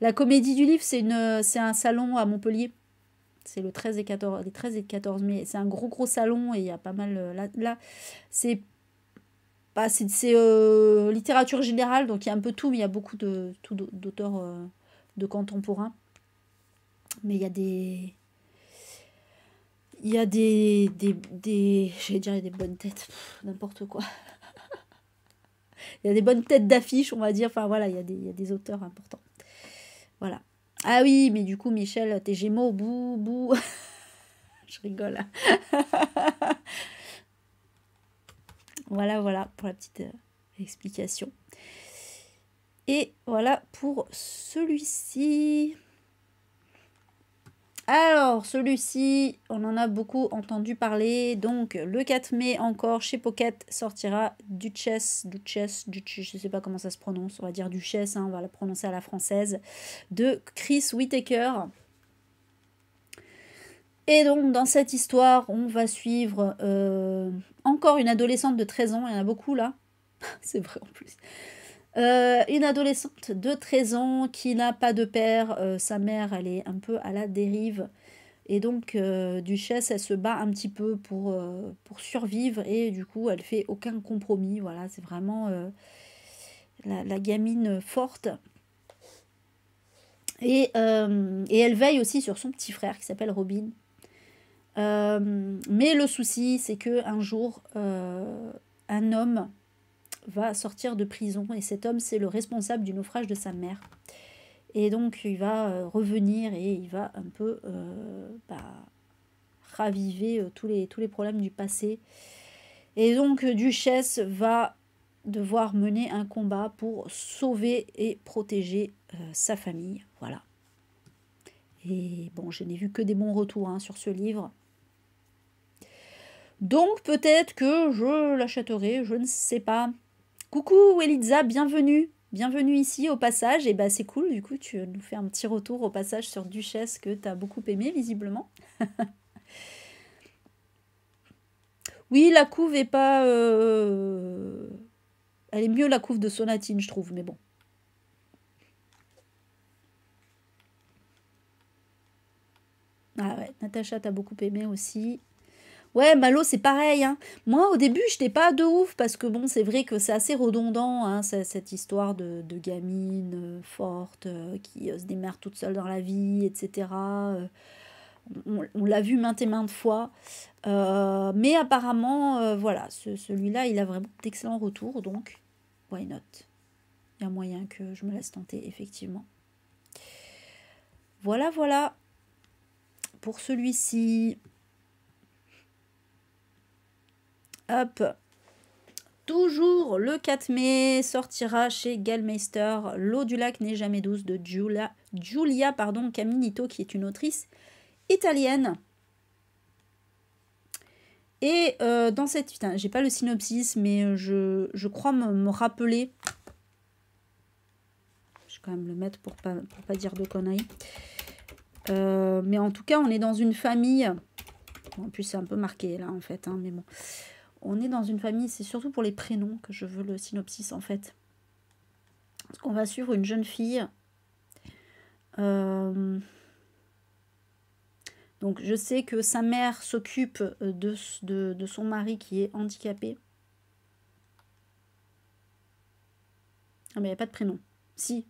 La comédie du livre, c'est un salon à Montpellier. C'est les 13 et 14 mai. C'est un gros salon et il y a pas mal... Là c'est littérature générale, donc il y a un peu tout, mais il y a beaucoup d'auteurs de contemporains. Mais il y a des... J'allais dire des bonnes têtes, n'importe quoi. Il y a des bonnes têtes d'affiches, on va dire. Enfin voilà, il y a des auteurs importants. Voilà. Ah oui, mais du coup, Michel, t'es Gémeaux, bouh. Je rigole. Voilà pour la petite explication. Et voilà pour celui-ci. Alors, celui-ci, on en a beaucoup entendu parler. Donc, le 4 mai encore, chez Pocket, sortira Duchesse, je sais pas comment ça se prononce, on va dire Duchesse, hein, on va la prononcer à la française, de Chris Whittaker. Et donc, dans cette histoire, on va suivre encore une adolescente de 13 ans, il y en a beaucoup là, c'est vrai en plus. Une adolescente de 13 ans qui n'a pas de père, sa mère elle est un peu à la dérive et donc Duchesse elle se bat un petit peu pour survivre et du coup elle fait aucun compromis, voilà c'est vraiment la gamine forte et elle veille aussi sur son petit frère qui s'appelle Robin. Mais le souci c'est que un jour un homme va sortir de prison et cet homme c'est le responsable du naufrage de sa mère et donc il va revenir et il va un peu raviver tous les problèmes du passé et donc Duchesse va devoir mener un combat pour sauver et protéger sa famille, voilà. Et bon, je n'ai vu que des bons retours hein, sur ce livre, donc peut-être que je l'achèterai, je ne sais pas. Coucou Eliza, bienvenue. Bienvenue ici au passage. Et bah c'est cool, du coup tu nous fais un petit retour au passage sur Duchesse que tu as beaucoup aimé visiblement. Oui, la couve est pas... Elle est mieux la couve de Sonatine, je trouve, mais bon. Ah ouais, Natacha t'as beaucoup aimé aussi. Ouais, Malo, c'est pareil, hein. Moi, au début, je n'étais pas de ouf, parce que bon, c'est vrai que c'est assez redondant, hein, cette histoire de gamine forte, qui se démerde toute seule dans la vie, etc. On l'a vu maintes et maintes fois. Mais apparemment, voilà, celui-là, il a vraiment d'excellents retours, donc, why not? Il y a moyen que je me laisse tenter, effectivement. Voilà, voilà, pour celui-ci. Hop. Toujours le 4 mai sortira chez Gallmeister L'eau du lac n'est jamais douce de Giulia Caminito, qui est une autrice italienne. Et dans cette... Putain, j'ai pas le synopsis, mais je crois me rappeler. Je vais quand même le mettre pour pas dire de conneries. Mais en tout cas, on est dans une famille... En plus, c'est un peu marqué là, en fait, hein, mais bon... On est dans une famille, c'est surtout pour les prénoms que je veux le synopsis en fait. Parce qu'on va suivre une jeune fille. Donc je sais que sa mère s'occupe de son mari qui est handicapé. Ah mais il n'y a pas de prénom. Si.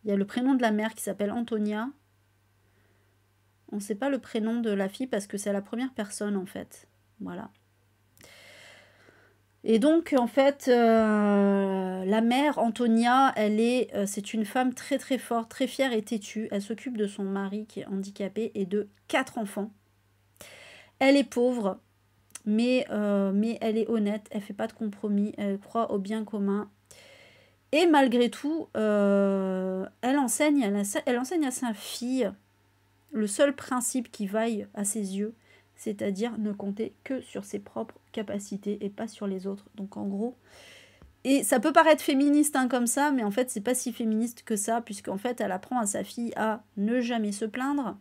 Il y a le prénom de la mère qui s'appelle Antonia. On ne sait pas le prénom de la fille parce que c'est la première personne en fait. Voilà. Et donc, en fait, la mère, Antonia, c'est une femme très très forte, très fière et têtue. Elle s'occupe de son mari qui est handicapé et de 4 enfants. Elle est pauvre, mais elle est honnête, elle fait pas de compromis, elle croit au bien commun. Et malgré tout, elle enseigne à sa fille le seul principe qui vaille à ses yeux, c'est-à-dire ne compter que sur ses propres capacités et pas sur les autres. Donc en gros, et ça peut paraître féministe hein, comme ça, mais en fait c'est pas si féministe que ça, puisqu'en fait elle apprend à sa fille à ne jamais se plaindre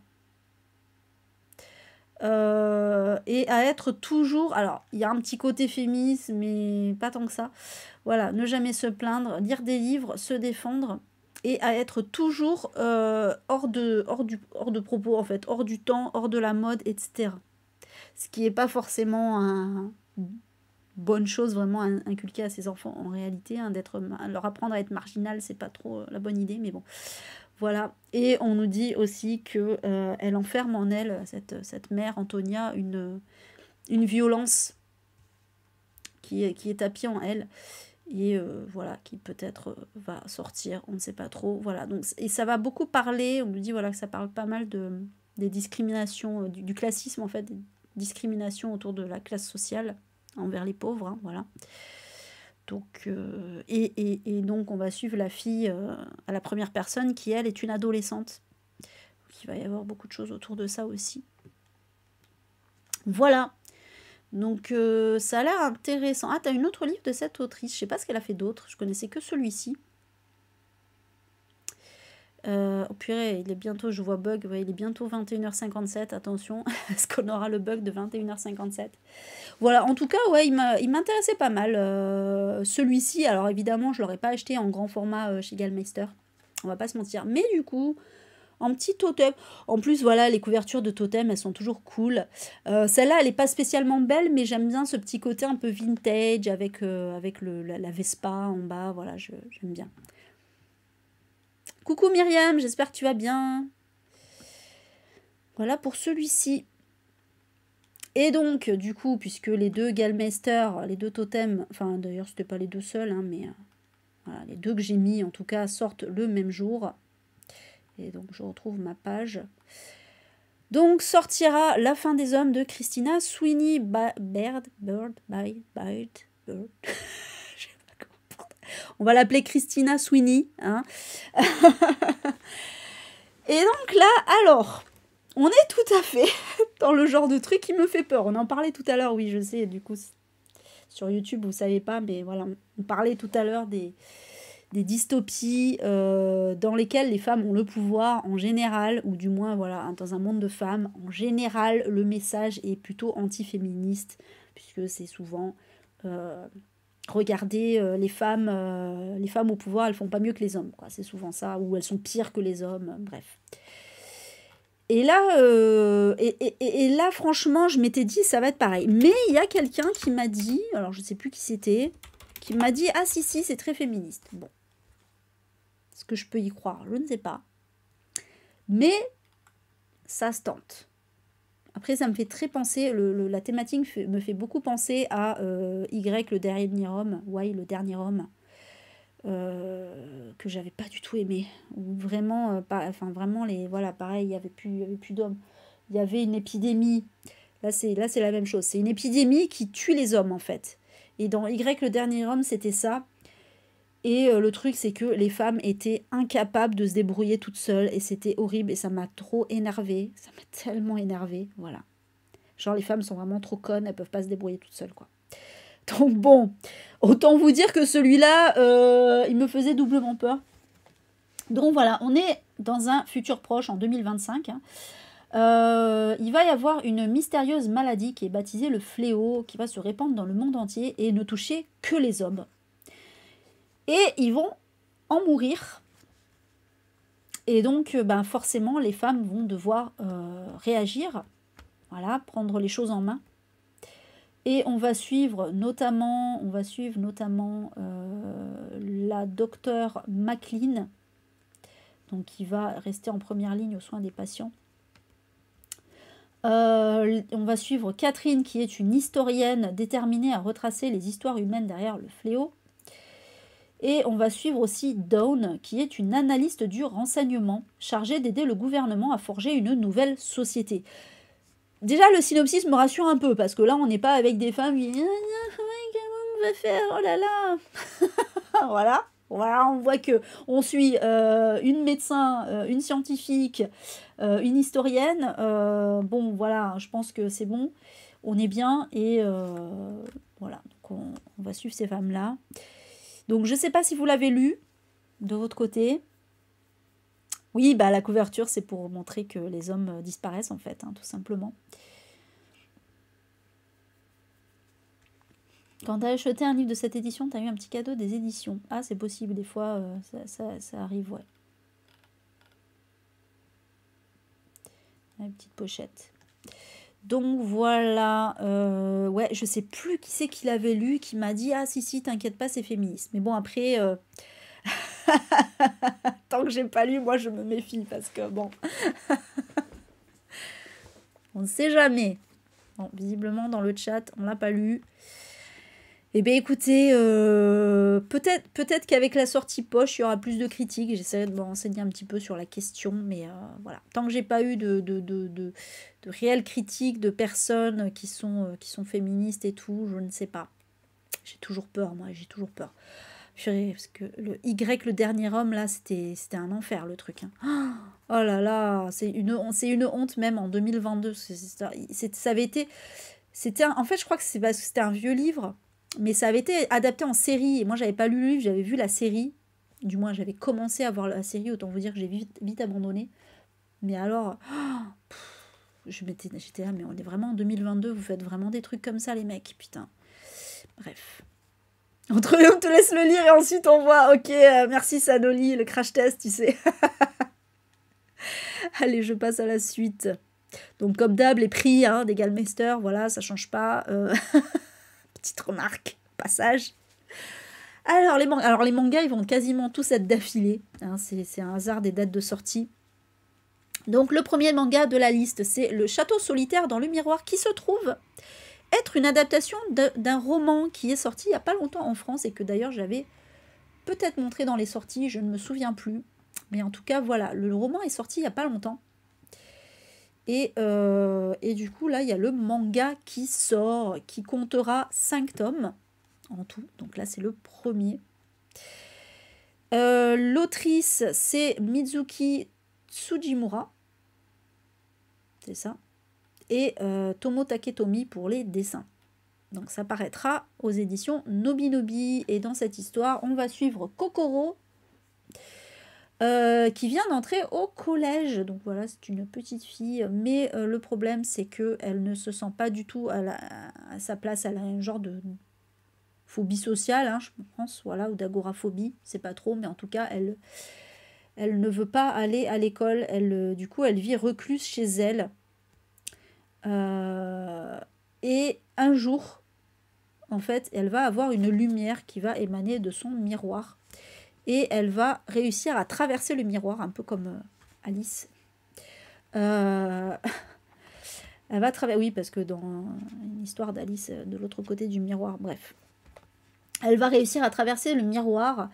et à être toujours, alors il y a un petit côté féministe mais pas tant que ça, voilà, ne jamais se plaindre, lire des livres, se défendre et à être toujours hors de propos en fait, hors du temps, hors de la mode, etc. Ce qui n'est pas forcément une bonne chose vraiment à inculquer à ses enfants en réalité, hein, leur apprendre à être marginal, c'est pas trop la bonne idée, mais bon, voilà. Et on nous dit aussi que elle enferme en elle, cette mère Antonia, une violence qui est tapie en elle et voilà, qui peut-être va sortir, on ne sait pas trop, voilà. Donc, et ça va beaucoup parler, on nous dit voilà que ça parle pas mal des discriminations, du classisme en fait, des discriminations autour de la classe sociale envers les pauvres, hein, voilà. Donc, et donc on va suivre la fille à la première personne qui elle est une adolescente. il va y avoir beaucoup de choses autour de ça aussi. Voilà. Donc ça a l'air intéressant. Ah, t'as une autre livre de cette autrice. Je sais pas ce qu'elle a fait d'autre. Je connaissais que celui-ci. Oh purée, il est bientôt, je vois bug, ouais, il est bientôt 21h57, attention, est-ce qu'on aura le bug de 21h57? Voilà, en tout cas, ouais, il m'intéressait pas mal. Celui-ci, alors évidemment, je l'aurais pas acheté en grand format chez Gallmeister, on va pas se mentir, mais du coup, en petit totem. En plus, voilà, les couvertures de totem, elles sont toujours cool. Celle-là, elle est pas spécialement belle, mais j'aime bien ce petit côté un peu vintage avec, la Vespa en bas, voilà, j'aime bien. Coucou Myriam, j'espère que tu vas bien. Voilà pour celui-ci. Et donc, du coup, puisque les deux Gallmeister, les deux totems, enfin d'ailleurs c'était pas les deux seuls, hein, mais voilà, les deux que j'ai mis en tout cas sortent le même jour. Et donc je retrouve ma page. Donc sortira La fin des hommes de Christina Sweeney Bird. On va l'appeler Christina Sweeney. Hein. Et donc là, alors, on est tout à fait dans le genre de truc qui me fait peur. On en parlait tout à l'heure, oui, je sais, du coup, sur YouTube, vous savez pas, mais voilà, on parlait tout à l'heure des dystopies dans lesquelles les femmes ont le pouvoir en général, ou du moins, voilà, dans un monde de femmes, en général, le message est plutôt anti-féministe, puisque c'est souvent... regardez, les femmes au pouvoir, elles font pas mieux que les hommes, quoi. C'est souvent ça, ou elles sont pires que les hommes, bref. Et là, et là, franchement, je m'étais dit, ça va être pareil. Mais il y a quelqu'un qui m'a dit, alors je sais plus qui c'était, qui m'a dit, ah si, c'est très féministe. Bon. Est-ce que je peux y croire? Je ne sais pas. Mais ça se tente. Après, ça me fait très penser, la thématique me fait beaucoup penser à Y, le dernier homme, Y, le dernier homme, que j'avais pas du tout aimé. Ou vraiment, enfin vraiment, voilà, pareil, il y avait plus d'hommes. Il y avait une épidémie. Là, c'est la même chose. C'est une épidémie qui tue les hommes, en fait. Et dans Y, le dernier homme, c'était ça. Et le truc, c'est que les femmes étaient incapables de se débrouiller toutes seules. Et c'était horrible. Et ça m'a trop énervée. Ça m'a tellement énervée. Voilà. Genre, les femmes sont vraiment trop connes. Elles peuvent pas se débrouiller toutes seules, quoi. Donc bon, autant vous dire que celui-là, il me faisait doublement peur. Donc voilà, on est dans un futur proche, en 2025. Hein. Il va y avoir une mystérieuse maladie qui est baptisée le fléau, qui va se répandre dans le monde entier et ne toucher que les hommes. Et ils vont en mourir. Et donc, ben, forcément, les femmes vont devoir réagir, voilà, prendre les choses en main. Et on va suivre notamment la docteure McLean, donc qui va rester en première ligne aux soins des patients. On va suivre Catherine, qui est une historienne déterminée à retracer les histoires humaines derrière le fléau. Et on va suivre aussi Dawn, qui est une analyste du renseignement, chargée d'aider le gouvernement à forger une nouvelle société. Déjà, le synopsis me rassure un peu, parce que là, on n'est pas avec des femmes qui... Comment on va faire? Oh là là. Voilà, on voit que on suit une médecin, une scientifique, une historienne. Bon, voilà, je pense que c'est bon. On est bien, et voilà, donc on va suivre ces femmes-là. Donc, je ne sais pas si vous l'avez lu, de votre côté. Oui, bah la couverture, c'est pour montrer que les hommes disparaissent, en fait, hein, tout simplement. Quand tu as acheté un livre de cette édition, tu as eu un petit cadeau des éditions. Ah, c'est possible, des fois, ça arrive, ouais. Une petite pochette. Donc, voilà. Ouais, je sais plus qui c'est qui l'avait lu, qui m'a dit « Ah, si, t'inquiète pas, c'est féministe. » Mais bon, après... tant que j'ai pas lu, moi, je me méfie, parce que, bon... on ne sait jamais. Bon, visiblement, dans le chat, on l'a pas lu. Eh bien, écoutez, peut-être qu'avec la sortie poche, il y aura plus de critiques. J'essaierai de me renseigner un petit peu sur la question, mais voilà. Tant que j'ai pas eu de réelles critiques de personnes qui sont féministes et tout, je ne sais pas. J'ai toujours peur, moi, j'ai toujours peur. Parce que le Y, le dernier homme, là, c'était un enfer, le truc. Hein. Oh là là, c'est une honte même en 2022. Ça avait été... En fait, je crois que c'est parce que c'était un vieux livre, mais ça avait été adapté en série. Et moi, j'avais pas lu le livre, j'avais vu la série. Du moins, j'avais commencé à voir la série, autant vous dire que j'ai vite abandonné. Mais alors, j'étais là, mais on est vraiment en 2022, vous faites vraiment des trucs comme ça, les mecs, putain. Bref. Entre eux, on te laisse le lire et ensuite on voit, ok, merci Sanoli, le crash test, tu sais. Allez, je passe à la suite. Donc, comme d'hab, les prix hein, des Gallmeister, voilà, ça change pas. Petite remarque, passage. Alors les mangas, ils vont quasiment tous être d'affilée. Hein, c'est un hasard des dates de sortie. Donc, le premier manga de la liste, c'est Le Château solitaire dans le miroir, qui se trouve être une adaptation d'un roman qui est sorti il n'y a pas longtemps en France et que d'ailleurs j'avais peut-être montré dans les sorties, je ne me souviens plus. Mais en tout cas, voilà, le roman est sorti il n'y a pas longtemps. Et du coup, là, il y a le manga qui sort, qui comptera 5 tomes en tout. Donc là, c'est le premier. L'autrice, c'est Mizuki Tsujimura. C'est ça. Et Tomo Taketomi pour les dessins. Donc ça paraîtra aux éditions Nobinobi. Et dans cette histoire, on va suivre Kokoro, qui vient d'entrer au collège. Donc voilà, c'est une petite fille. Mais le problème, c'est qu'elle ne se sent pas du tout à sa place. Elle a un genre de phobie sociale, hein, je pense, voilà, ou d'agoraphobie. C'est pas trop, mais en tout cas, elle ne veut pas aller à l'école. Du coup, elle vit recluse chez elle. Et un jour, en fait, elle va avoir une lumière qui va émaner de son miroir. Et elle va réussir à traverser le miroir, un peu comme Alice. Elle va traverser... Oui, parce que dans une histoire d'Alice, de l'autre côté du miroir, bref. Elle va réussir à traverser le miroir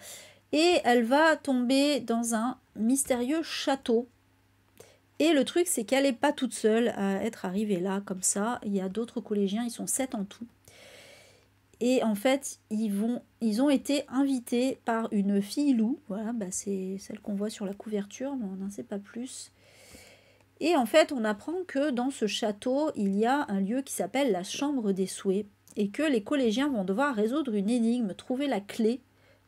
et elle va tomber dans un mystérieux château. Et le truc, c'est qu'elle n'est pas toute seule à être arrivée là, comme ça. Il y a d'autres collégiens, ils sont 7 en tout. Et en fait, ils ont été invités par une fille loup. Voilà, bah c'est celle qu'on voit sur la couverture, mais on n'en sait pas plus. Et en fait, on apprend que dans ce château, il y a un lieu qui s'appelle la Chambre des Souhaits. Et que les collégiens vont devoir résoudre une énigme, trouver la clé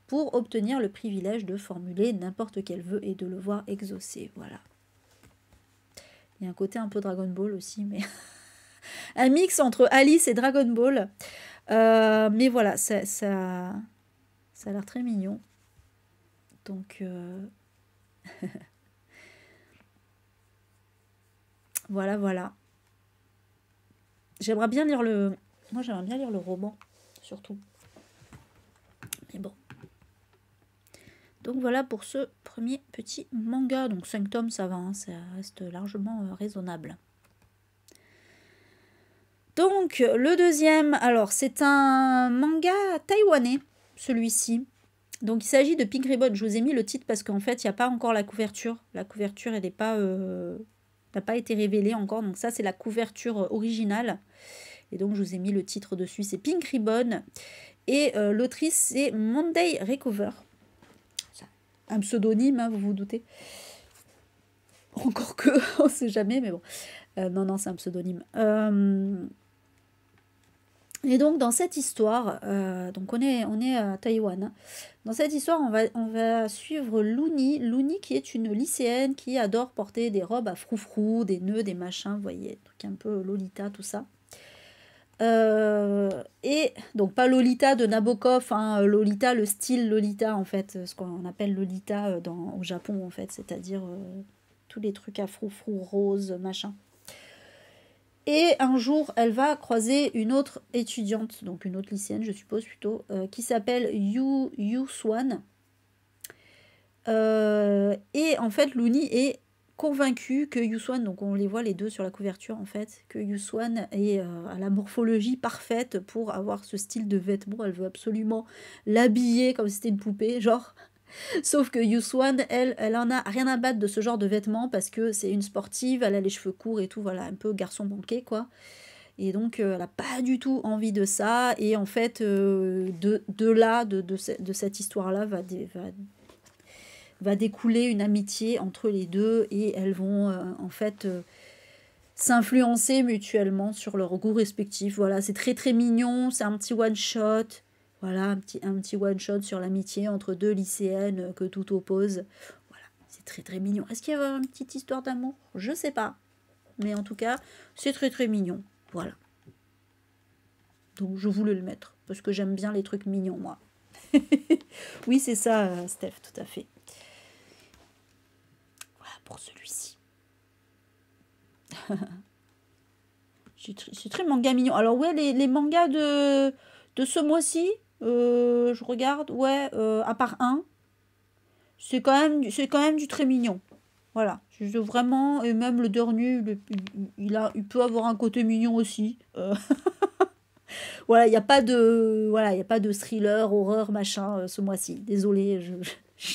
pour obtenir le privilège de formuler n'importe quel vœu et de le voir exaucé. Voilà. Il y a un côté un peu Dragon Ball aussi, mais un mix entre Alice et Dragon Ball. Mais voilà, ça a l'air très mignon. Donc, voilà, voilà. J'aimerais bien lire Moi, j'aimerais bien lire le roman, surtout. Mais bon. Donc voilà pour ce premier petit manga. Donc 5 tomes, ça va, hein, ça reste largement raisonnable. Donc le deuxième, alors c'est un manga taïwanais, celui-ci. Donc il s'agit de Pink Ribbon. Je vous ai mis le titre parce qu'en fait, il n'y a pas encore la couverture. La couverture, elle n'est pas... n'a pas été révélée encore. Donc ça, c'est la couverture originale. Et donc je vous ai mis le titre dessus. C'est Pink Ribbon. Et l'autrice, c'est Monday Recover. Un pseudonyme, hein, vous vous doutez. Encore que, on ne sait jamais, mais bon. Non, c'est un pseudonyme. Et donc, dans cette histoire, donc on est à Taïwan. Hein. Dans cette histoire, on va suivre Looney. Looney qui est une lycéenne qui adore porter des robes à froufrou, des nœuds, des machins, vous voyez, truc un peu Lolita, tout ça. Et donc pas Lolita de Nabokov, hein, Lolita, le style Lolita en fait, ce qu'on appelle Lolita au Japon en fait, c'est-à-dire tous les trucs à froufrou, rose, machin. Et un jour, elle va croiser une autre étudiante, donc une autre lycéenne, je suppose plutôt, qui s'appelle Yu Swan. Et en fait, Looney est convaincue que Yu Swan, donc on les voit les deux sur la couverture en fait, que Yu Swan est à la morphologie parfaite pour avoir ce style de vêtements. Elle veut absolument l'habiller comme si c'était une poupée, genre. Sauf que Yu Swan, elle en a rien à battre de ce genre de vêtements parce que c'est une sportive, elle a les cheveux courts et tout, voilà, un peu garçon manqué quoi. Et donc elle n'a pas du tout envie de ça. Et en fait, de cette histoire-là va découler une amitié entre les deux et elles vont en fait s'influencer mutuellement sur leurs goûts respectifs. Voilà, c'est très très mignon, c'est un petit one-shot. Voilà, un petit one-shot sur l'amitié entre deux lycéennes que tout oppose. Voilà, c'est très très mignon. Est-ce qu'il y a une petite histoire d'amour? Je sais pas. Mais en tout cas, c'est très très mignon. Voilà. Donc je voulais le mettre, parce que j'aime bien les trucs mignons, moi. Oui, c'est ça, Steph, tout à fait. Voilà pour celui-ci. C'est très manga mignon. Alors ouais, les mangas de ce mois-ci, je regarde, ouais, à part un, c'est quand même du très mignon. Voilà, vraiment, et même le dernier, il peut avoir un côté mignon aussi. Voilà, il n'y a pas de, voilà, il y a pas de thriller, horreur, machin, ce mois-ci. Désolée,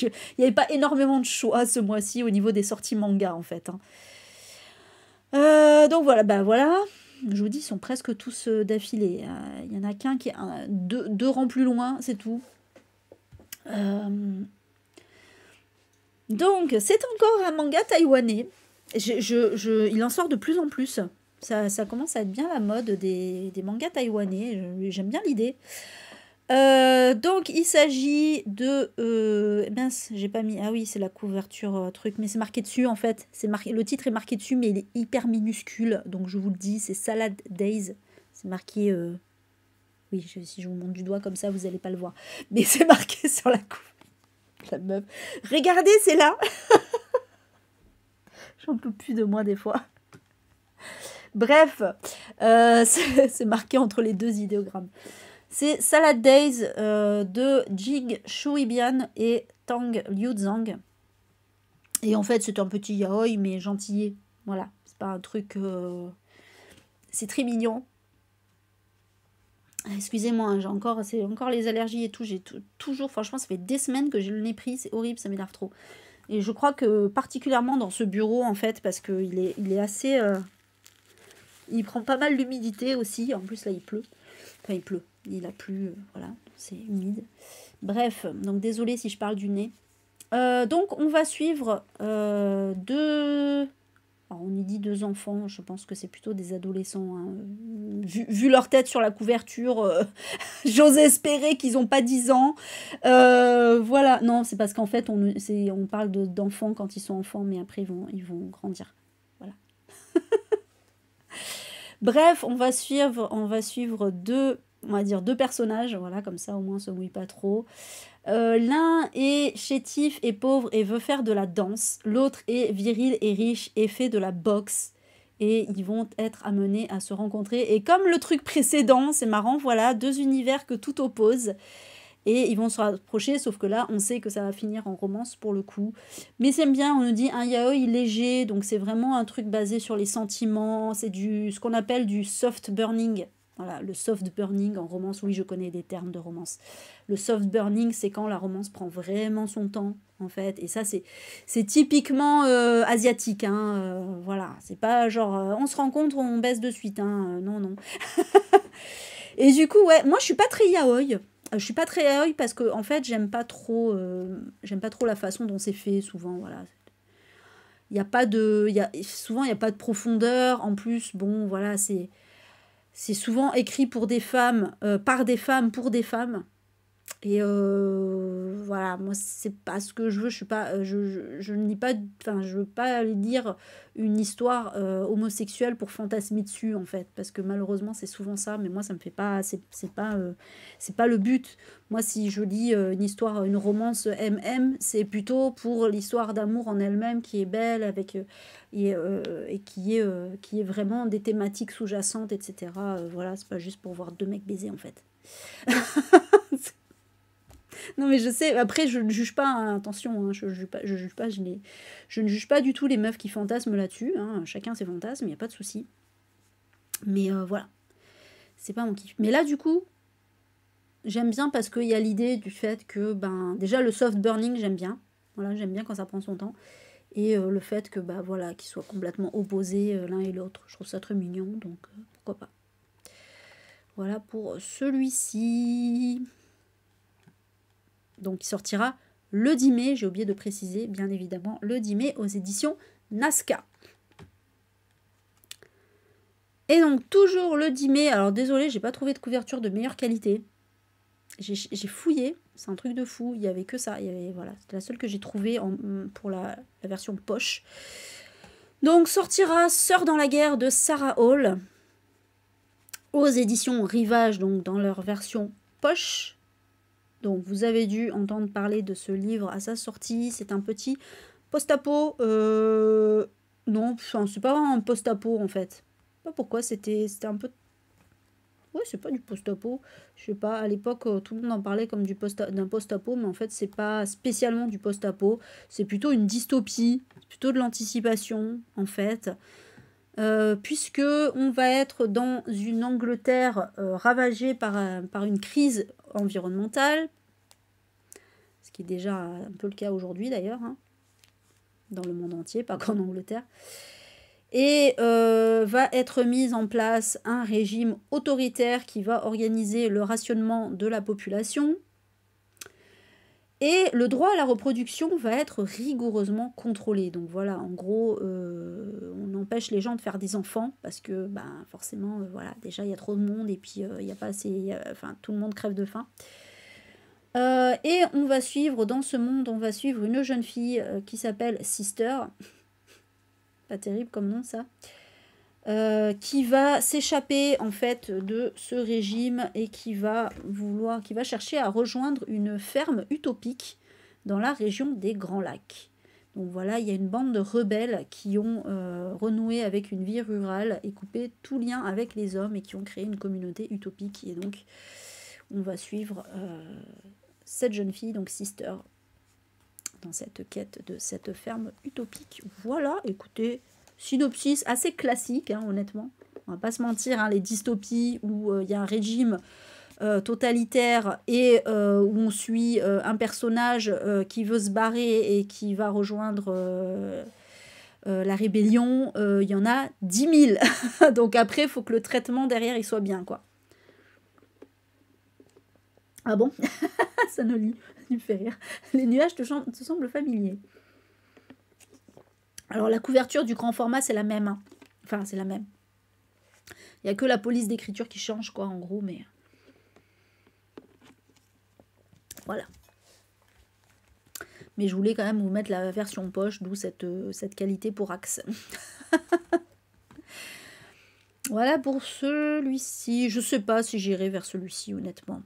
il n'y avait pas énormément de choix ce mois-ci au niveau des sorties manga, en fait. Hein. Donc voilà, bah voilà. Je vous dis, ils sont presque tous d'affilée. Il y en a qu'un qui est deux rangs plus loin, c'est tout. Donc, c'est encore un manga taïwanais. Il en sort de plus en plus. Ça commence à être bien la mode des mangas taïwanais. J'aime bien l'idée. Donc, il s'agit de... mince, j'ai pas mis... Ah oui, c'est la couverture truc. Mais c'est marqué dessus, en fait. Le titre est marqué dessus, mais il est hyper minuscule. Donc, je vous le dis, c'est Salad Days. C'est marqué... Oui, si je vous montre du doigt comme ça, vous n'allez pas le voir. Mais c'est marqué sur la couverture. La meuf. Regardez, c'est là. J'en peux plus de moi des fois. Bref, c'est marqué entre les deux idéogrammes. C'est Salad Days de Jing Shuibian et Tang Liuzhang. Et en fait, c'est un petit yaoi, mais gentillet. Voilà, c'est pas un truc... C'est très mignon. Excusez-moi, hein, c'est encore les allergies et tout. J'ai toujours, franchement, ça fait des semaines que j'ai le nez pris. C'est horrible, ça m'énerve trop. Et je crois que particulièrement dans ce bureau, en fait, parce qu'il est assez... il prend pas mal l'humidité aussi. En plus, là, il pleut. Enfin, il pleut. Il a plu, voilà, c'est humide. Bref, donc désolée si je parle du nez. Donc, on va suivre deux... Alors, on y dit deux enfants, je pense que c'est plutôt des adolescents. Hein. Vu leur tête sur la couverture, j'ose espérer qu'ils n'ont pas 10 ans. Voilà, non, c'est parce qu'en fait, on parle d'enfants quand ils sont enfants, mais après, ils vont grandir. Voilà. Bref, on va suivre deux personnages, voilà, comme ça, au moins, on se mouille pas trop. L'un est chétif et pauvre et veut faire de la danse. L'autre est viril et riche et fait de la boxe. Et ils vont être amenés à se rencontrer. Et comme le truc précédent, c'est marrant, voilà, deux univers que tout oppose. Et ils vont se rapprocher, sauf que là, on sait que ça va finir en romance pour le coup. Mais c'est bien, on nous dit un yaoi léger, donc c'est vraiment un truc basé sur les sentiments. C'est ce qu'on appelle du soft burning. Voilà, le soft burning en romance, oui, je connais des termes de romance. Le soft burning, c'est quand la romance prend vraiment son temps, en fait. Et ça, c'est typiquement asiatique, hein. Voilà, c'est pas genre, on se rencontre, on baisse de suite, hein. Non, non. Et du coup, ouais, moi, je suis pas très yaoi. Je suis pas très yaoi parce que, en fait, j'aime pas trop la façon dont c'est fait, souvent, voilà. Il y a pas de... souvent, il n'y a pas de profondeur. En plus, bon, voilà, c'est souvent écrit pour des femmes, par des femmes, pour des femmes. Et voilà, moi, c'est pas ce que je veux. Je suis pas, je ne lis pas, enfin, je veux pas lire une histoire homosexuelle pour fantasmer dessus, en fait. Parce que malheureusement, c'est souvent ça. Mais moi, ça me fait pas, c'est pas le but. Moi, si je lis une histoire, une romance c'est plutôt pour l'histoire d'amour en elle-même qui est belle, avec et qui est vraiment des thématiques sous-jacentes, etc. Voilà, c'est pas juste pour voir deux mecs baiser, en fait. Non, mais je sais, après, je ne juge pas, hein, attention, hein, je ne juge pas du tout les meufs qui fantasment là-dessus, hein, chacun ses fantasmes, il n'y a pas de souci. Mais voilà, c'est pas mon kiff. Mais là, du coup, j'aime bien parce qu'il y a l'idée du fait que, ben, déjà, le soft burning, j'aime bien. Voilà, j'aime bien quand ça prend son temps. Et le fait que, bah, voilà, qu'ils soient complètement opposés l'un et l'autre. Je trouve ça très mignon, donc pourquoi pas. Voilà pour celui-ci. Donc il sortira le 10 mai, j'ai oublié de préciser, bien évidemment, le 10 mai aux éditions Nazca. Et donc, toujours le 10 mai, alors désolé, j'ai pas trouvé de couverture de meilleure qualité. J'ai fouillé, c'est un truc de fou, il y avait que ça, voilà, c'était la seule que j'ai trouvée pour la version poche. Donc, sortira Sœurs dans la guerre de Sarah Hall aux éditions Rivage, donc dans leur version poche. Donc, vous avez dû entendre parler de ce livre à sa sortie, c'est un petit post-apo, non, c'est pas un post-apo en fait. Pas pourquoi, c'était un peu... Ouais, c'est pas du post-apo. Je sais pas, à l'époque, tout le monde en parlait comme d'un post-apo, mais en fait, c'est pas spécialement du post-apo. C'est plutôt une dystopie, plutôt de l'anticipation, en fait. Puisque on va être dans une Angleterre ravagée par une crise environnementale, ce qui est déjà un peu le cas aujourd'hui d'ailleurs, hein, dans le monde entier, pas qu'en Angleterre. Et va être mis en place un régime autoritaire qui va organiser le rationnement de la population. Et le droit à la reproduction va être rigoureusement contrôlé. Donc voilà, en gros, on empêche les gens de faire des enfants parce que ben, forcément, voilà, déjà il y a trop de monde et puis il n'y a pas assez... Enfin, tout le monde crève de faim. Et on va suivre, dans ce monde, on va suivre une jeune fille qui s'appelle Sister. Pas terrible comme nom ça, qui va s'échapper en fait de ce régime et qui va chercher à rejoindre une ferme utopique dans la région des Grands Lacs. Donc voilà, il y a une bande de rebelles qui ont renoué avec une vie rurale et coupé tout lien avec les hommes et qui ont créé une communauté utopique. Et donc on va suivre cette jeune fille, donc Sister, dans cette quête de cette ferme utopique. Voilà, écoutez, synopsis assez classique, hein, honnêtement. On va pas se mentir, hein, les dystopies où il y a un régime totalitaire et où on suit un personnage qui veut se barrer et qui va rejoindre la rébellion, il y en a 10 000. Donc après, il faut que le traitement derrière il soit bien, quoi. Ah bon? Ça me fait rire. Les nuages te semblent familiers. Alors, la couverture du grand format, c'est la même. Hein. Enfin, c'est la même. Il n'y a que la police d'écriture qui change, quoi, en gros, mais... Voilà. Mais je voulais quand même vous mettre la version poche, d'où cette qualité pour Axe. Voilà pour celui-ci. Je sais pas si j'irai vers celui-ci, honnêtement.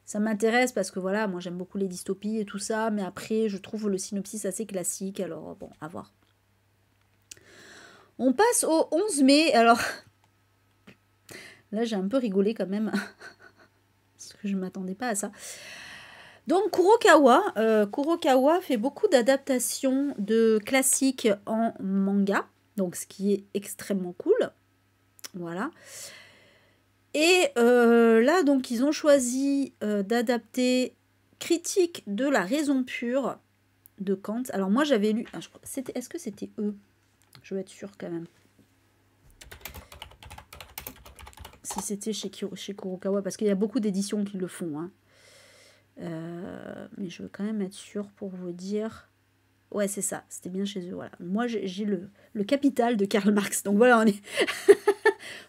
Ça m'intéresse parce que voilà, moi j'aime beaucoup les dystopies et tout ça, mais après je trouve le synopsis assez classique, alors bon, à voir. On passe au 11 mai, alors là j'ai un peu rigolé quand même, parce que je ne m'attendais pas à ça. Donc Kurokawa fait beaucoup d'adaptations de classiques en manga, donc ce qui est extrêmement cool, voilà. Et là, donc, ils ont choisi d'adapter Critique de la raison pure de Kant. Alors, moi, j'avais lu... Est-ce que c'était eux? Je veux être sûre, quand même. Si c'était chez Kurokawa, parce qu'il y a beaucoup d'éditions qui le font. Hein. Mais je veux quand même être sûre pour vous dire... Ouais, c'est ça. C'était bien chez eux, voilà. Moi, j'ai le Capital de Karl Marx. Donc, voilà, on est...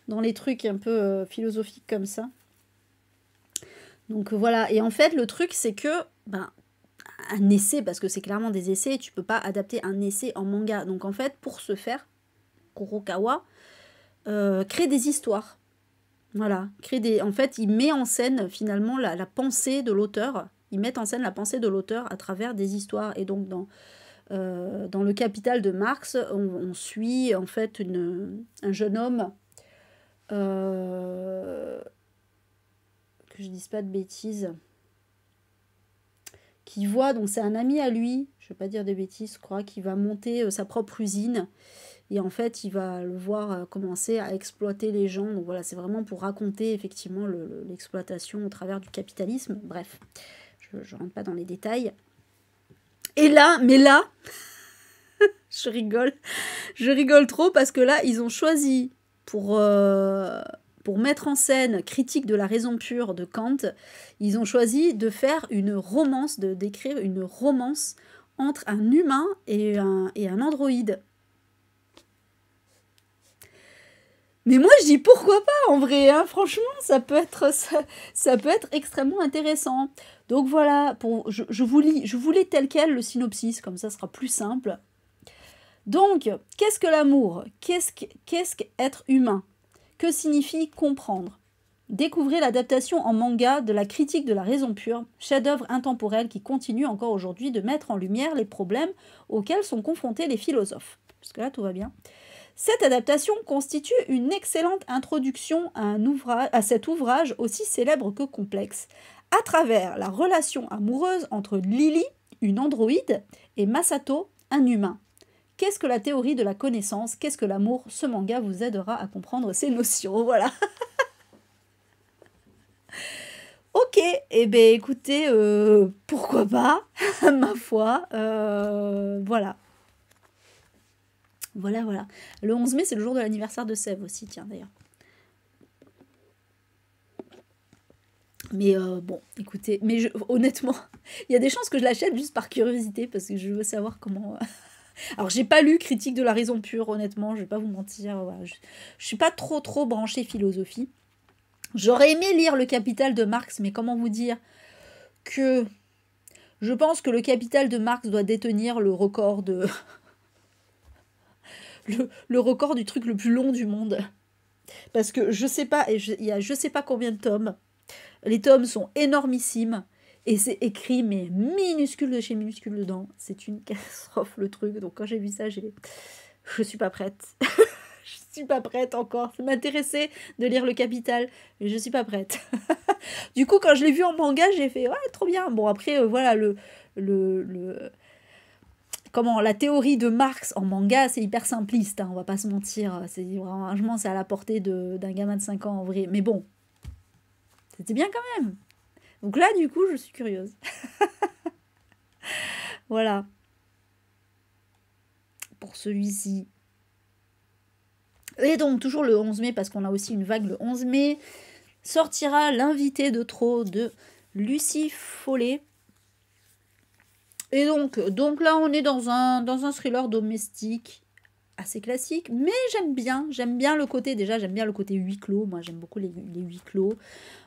dans les trucs un peu philosophiques comme ça. Donc voilà, et en fait le truc c'est que un essai, parce que c'est clairement des essais, tu peux pas adapter un essai en manga. Donc en fait pour ce faire, Kurokawa crée des histoires. Voilà, en fait il met en scène finalement la pensée de l'auteur. Ils mettent en scène la pensée de l'auteur à travers des histoires. Et donc dans le Capital de Marx, on suit en fait un jeune homme que je dise pas de bêtises, qui voit, donc c'est un ami à lui, je vais pas dire des bêtises, je crois, qui va monter sa propre usine, et en fait il va le voir commencer à exploiter les gens. Donc voilà, c'est vraiment pour raconter effectivement l'exploitation au travers du capitalisme. Bref, je rentre pas dans les détails. Et là, je rigole trop parce que là ils ont choisi pour pour mettre en scène Critique de la raison pure de Kant, ils ont choisi de faire une romance, de d'écrire une romance entre un humain et un androïde. Mais moi je dis pourquoi pas en vrai, hein, franchement ça peut être extrêmement intéressant. Donc voilà, je vous lis tel quel le synopsis, comme ça sera plus simple. Donc, qu'est-ce que l'amour? Qu'est-ce qu'être humain? Que signifie comprendre? Découvrez l'adaptation en manga de la Critique de la raison pure, chef-d'œuvre intemporel qui continue encore aujourd'hui de mettre en lumière les problèmes auxquels sont confrontés les philosophes. Parce que là, tout va bien. Cette adaptation constitue une excellente introduction à cet ouvrage aussi célèbre que complexe, à travers la relation amoureuse entre Lily, une androïde, et Masato, un humain. Qu'est-ce que la théorie de la connaissance? Qu'est-ce que l'amour? Ce manga vous aidera à comprendre ces notions. Voilà. Ok, eh bien écoutez, pourquoi pas, ma foi, voilà. Voilà. Le 11 mai, c'est le jour de l'anniversaire de Sèvres aussi, tiens, d'ailleurs. Mais bon, écoutez, mais honnêtement, il y a des chances que je l'achète juste par curiosité, parce que je veux savoir comment... Alors, j'ai pas lu Critique de la raison pure, honnêtement, je vais pas vous mentir. Voilà. Je suis pas trop branchée philosophie. J'aurais aimé lire Le Capital de Marx, mais comment vous dire que... Je pense que le Capital de Marx doit détenir le record de... le record du truc le plus long du monde. Parce que je sais pas, il y a je sais pas combien de tomes. Les tomes sont énormissimes. Et c'est écrit, mais minuscule de chez minuscule dedans. C'est une catastrophe, le truc. Donc quand j'ai vu ça, je suis pas prête. Je suis pas prête encore. Ça m'intéressait de lire Le Capital, mais je suis pas prête. Du coup, quand je l'ai vu en manga, j'ai fait « Ouais, trop bien !» Bon, après, voilà, la théorie de Marx en manga, c'est hyper simpliste, hein, on va pas se mentir. C'est vraiment, c'est à la portée d'un gamin de 5 ans, en vrai. Mais bon, c'était bien quand même. Donc là, du coup, je suis curieuse. Voilà. Pour celui-ci. Et donc, toujours le 11 mai, parce qu'on a aussi une vague le 11 mai, sortira L'invité de trop de Lucie Follet. Et donc là, on est dans un thriller domestique assez classique, mais j'aime bien le côté, déjà, j'aime bien le côté huis clos. Moi, j'aime beaucoup les huis clos.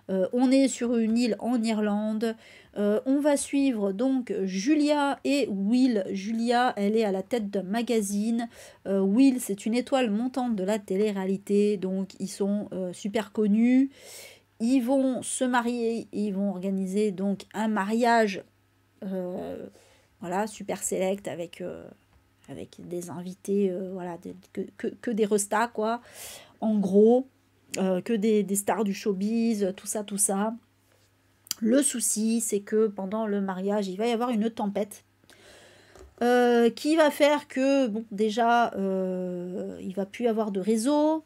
On est sur une île en Irlande. On va suivre donc Julia et Will. Julia, elle est à la tête d'un magazine. Will, c'est une étoile montante de la télé-réalité. Donc, ils sont super connus. Ils vont se marier. Ils vont organiser donc un mariage voilà, super select avec des invités, voilà, que des restas, quoi. En gros. Que des stars du showbiz, tout ça. Le souci, c'est que pendant le mariage, il va y avoir une tempête qui va faire que, bon, déjà, il va plus y avoir de réseau.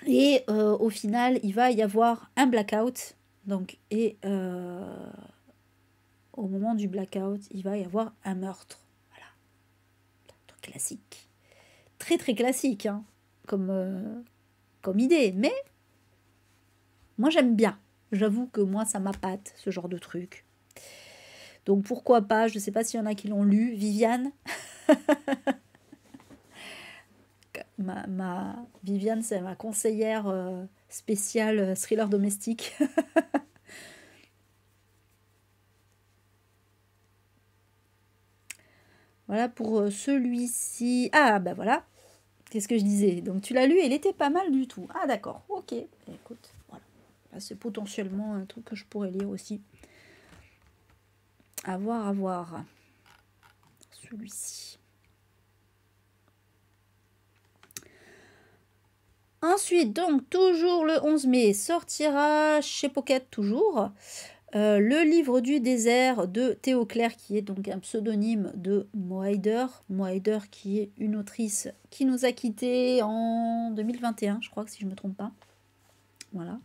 Et au final, il va y avoir un blackout. Donc, et au moment du blackout, il va y avoir un meurtre. Voilà. Truc classique. Très classique, hein. Comme idée, mais moi j'aime bien. J'avoue que moi ça m'appâte ce genre de truc. Donc pourquoi pas, je sais pas s'il y en a qui l'ont lu. Viviane. Viviane, c'est ma conseillère spéciale thriller domestique. Voilà pour celui-ci. Ah bah voilà. Qu'est-ce que je disais? Donc tu l'as lu et il était pas mal du tout. Ah d'accord, ok. Écoute, voilà. C'est potentiellement un truc que je pourrais lire aussi. À voir. Celui-ci. Ensuite, donc, toujours le 11 mai, sortira chez Pocket, toujours, le livre du désert de Théo Claire, qui est donc un pseudonyme de Mohider. Mohider, qui est une autrice qui nous a quittés en 2021, je crois, que si je ne me trompe pas. Voilà.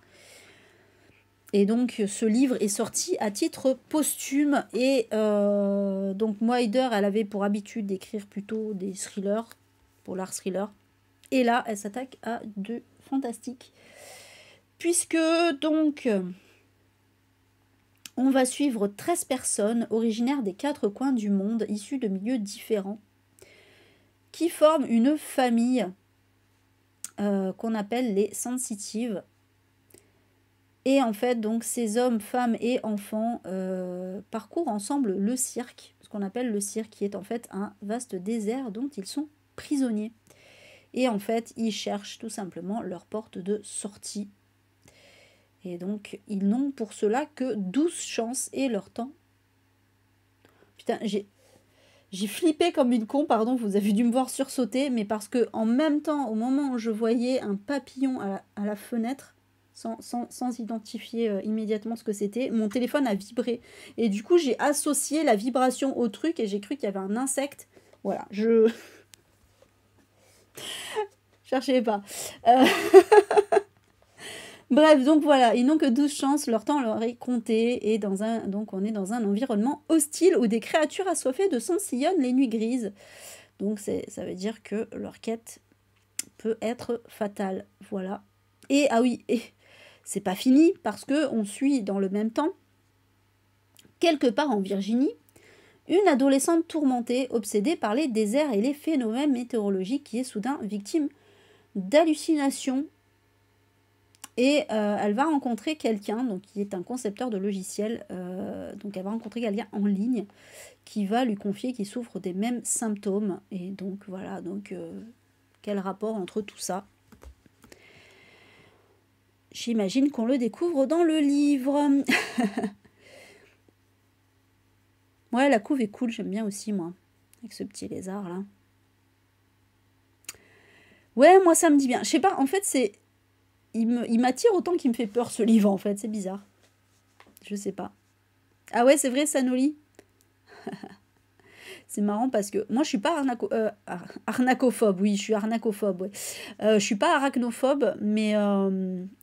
Et donc, ce livre est sorti à titre posthume. Et donc, Mohider, elle avait pour habitude d'écrire plutôt des thrillers, polar thrillers. Et là, elle s'attaque à du fantastique. Puisque, donc, on va suivre 13 personnes originaires des 4 coins du monde, issues de milieux différents, qui forment une famille qu'on appelle les sensitives. Et en fait, donc, ces hommes, femmes et enfants parcourent ensemble le cirque, ce qu'on appelle le cirque, qui est en fait un vaste désert dont ils sont prisonniers. Et en fait, ils cherchent tout simplement leur porte de sortie. Et donc, ils n'ont pour cela que 12 chances et leur temps. Putain, j'ai flippé comme une con, pardon, vous avez dû me voir sursauter, mais parce que en même temps, au moment où je voyais un papillon à la fenêtre, sans identifier immédiatement ce que c'était, mon téléphone a vibré. Et du coup, j'ai associé la vibration au truc et j'ai cru qu'il y avait un insecte. Voilà, je... Cherchez pas. Bref, donc voilà, ils n'ont que 12 chances, leur temps leur est compté, et donc on est dans un environnement hostile où des créatures assoiffées de sang sillonnent les nuits grises. Donc ça veut dire que leur quête peut être fatale. Voilà. Et, ah oui, et c'est pas fini, parce qu'on suit dans le même temps, quelque part en Virginie, une adolescente tourmentée, obsédée par les déserts et les phénomènes météorologiques, qui est soudain victime d'hallucinations. Et elle va rencontrer quelqu'un, donc qui est un concepteur de logiciels, donc elle va rencontrer quelqu'un en ligne qui va lui confier qu'il souffre des mêmes symptômes. Et donc voilà, donc quel rapport entre tout ça? J'imagine qu'on le découvre dans le livre. Ouais, la couve est cool, j'aime bien aussi moi, avec ce petit lézard là. Ouais, moi ça me dit bien. Je sais pas, en fait c'est... Il m'attire autant qu'il me fait peur ce livre en fait, c'est bizarre. Je sais pas. Ah ouais, c'est vrai, Sanoli. C'est marrant parce que moi je suis pas arnacophobe, oui, je suis arnacophobe. Ouais. Je suis pas arachnophobe, mais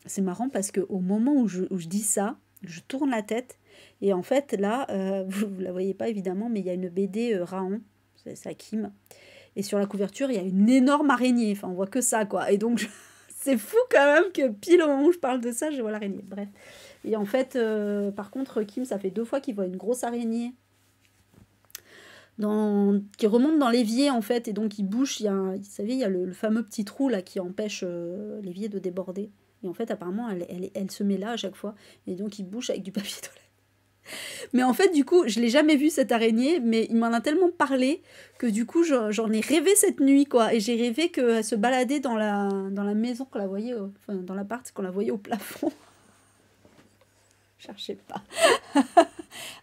c'est marrant parce que au moment où je dis ça, je tourne la tête et en fait là, vous la voyez pas évidemment, mais il y a une BD Raon, c'est Hakim, et sur la couverture il y a une énorme araignée. Enfin, on voit que ça quoi. Et donc c'est fou quand même que pile au moment où je parle de ça, je vois l'araignée. Bref. Et en fait, par contre, Kim, ça fait 2 fois qu'il voit une grosse araignée qui remonte dans l'évier, en fait. Et donc, il bouche. Vous savez, il y a le fameux petit trou là qui empêche l'évier de déborder. Et en fait, apparemment, elle se met là à chaque fois. Et donc, il bouche avec du papier toilette. Mais en fait, du coup, je l'ai jamais vue cette araignée, mais il m'en a tellement parlé que du coup, j'en ai rêvé cette nuit, quoi. Et j'ai rêvé qu'elle se baladait dans la maison, qu'on la voyait, enfin, dans l'appart, qu'on la voyait au plafond. Cherchez pas.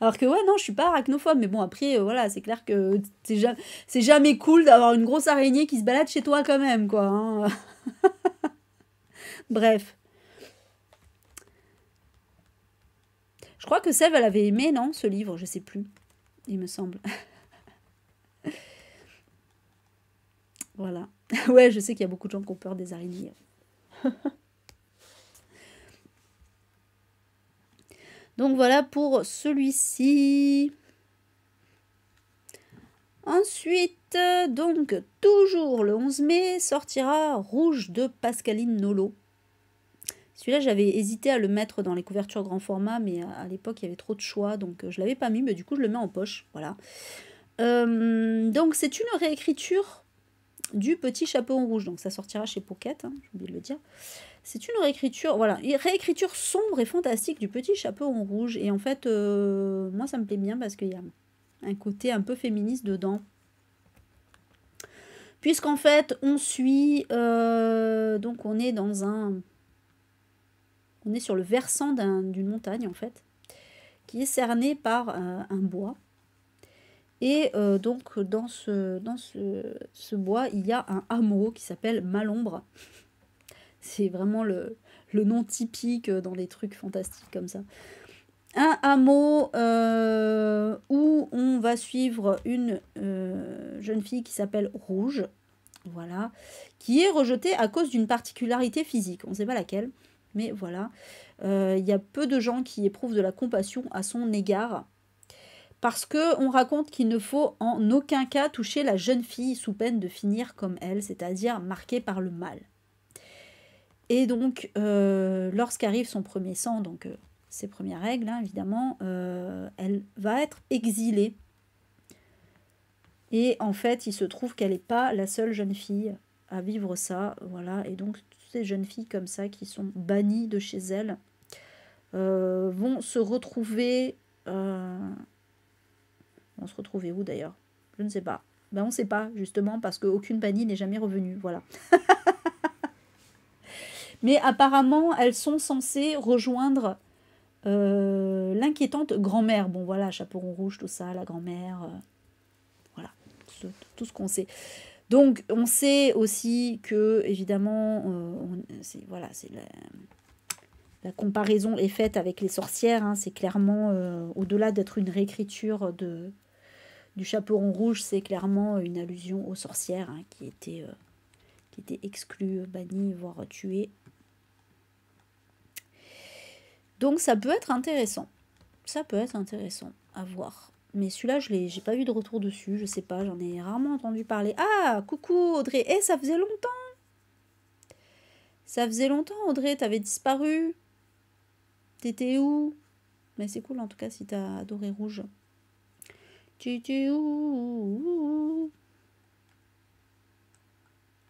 Alors que ouais, non, je suis pas arachnophobe, mais bon, après, voilà, c'est clair que c'est jamais cool d'avoir une grosse araignée qui se balade chez toi quand même, quoi. Hein. Bref. Je crois que Sève, elle avait aimé, non, ce livre, je sais plus, il me semble. Voilà. Ouais, je sais qu'il y a beaucoup de gens qui ont peur des araignées. Donc voilà pour celui-ci. Ensuite, donc, toujours le 11 mai, sortira Rouge de Pascaline Nolo. Celui-là, j'avais hésité à le mettre dans les couvertures grand format, mais à l'époque, il y avait trop de choix, donc je ne l'avais pas mis, mais du coup, je le mets en poche. Voilà. Donc, c'est une réécriture du Petit Chaperon Rouge. Donc, ça sortira chez Pocket, hein, j'ai oublié de le dire. C'est une réécriture, voilà, une réécriture sombre et fantastique du Petit Chaperon Rouge. Et en fait, moi, ça me plaît bien parce qu'il y a un côté un peu féministe dedans. Puisqu'en fait, on suit... donc, on est dans un... On est sur le versant d'une montagne, en fait, qui est cerné par un bois. Et donc, dans ce bois, il y a un hameau qui s'appelle Malombre. C'est vraiment le nom typique dans des trucs fantastiques comme ça. Un hameau où on va suivre une jeune fille qui s'appelle Rouge, voilà, qui est rejetée à cause d'une particularité physique. On ne sait pas laquelle. Mais voilà, y a peu de gens qui éprouvent de la compassion à son égard. parce que on raconte qu'il ne faut en aucun cas toucher la jeune fille sous peine de finir comme elle, c'est-à-dire marquée par le mal. Et donc, lorsqu'arrive son premier sang, donc ses premières règles, hein, évidemment, elle va être exilée. Et en fait, il se trouve qu'elle n'est pas la seule jeune fille à vivre ça, voilà. Et donc, toutes ces jeunes filles comme ça, qui sont bannies de chez elles, vont se retrouver... vont se retrouver où d'ailleurs? Je ne sais pas. Ben, on ne sait pas, justement, parce qu'aucune bannie n'est jamais revenue, voilà. Mais apparemment, elles sont censées rejoindre l'inquiétante grand-mère. Bon, voilà, chaperon rouge, tout ça, la grand-mère. Voilà, tout ce qu'on sait. Donc, on sait aussi que, évidemment, voilà, c'est la comparaison est faite avec les sorcières. Hein, c'est clairement, au-delà d'être une réécriture du chaperon rouge, c'est clairement une allusion aux sorcières, hein, qui étaient exclues, bannies, voire tuées. Donc ça peut être intéressant. Ça peut être intéressant à voir. Mais celui-là, j'ai pas eu de retour dessus. Je sais pas, j'en ai rarement entendu parler. Ah, coucou Audrey. Eh, ça faisait longtemps. Ça faisait longtemps, Audrey. T'avais disparu. T'étais où? Mais c'est cool en tout cas si t'as adoré Rouge. Tu étais où?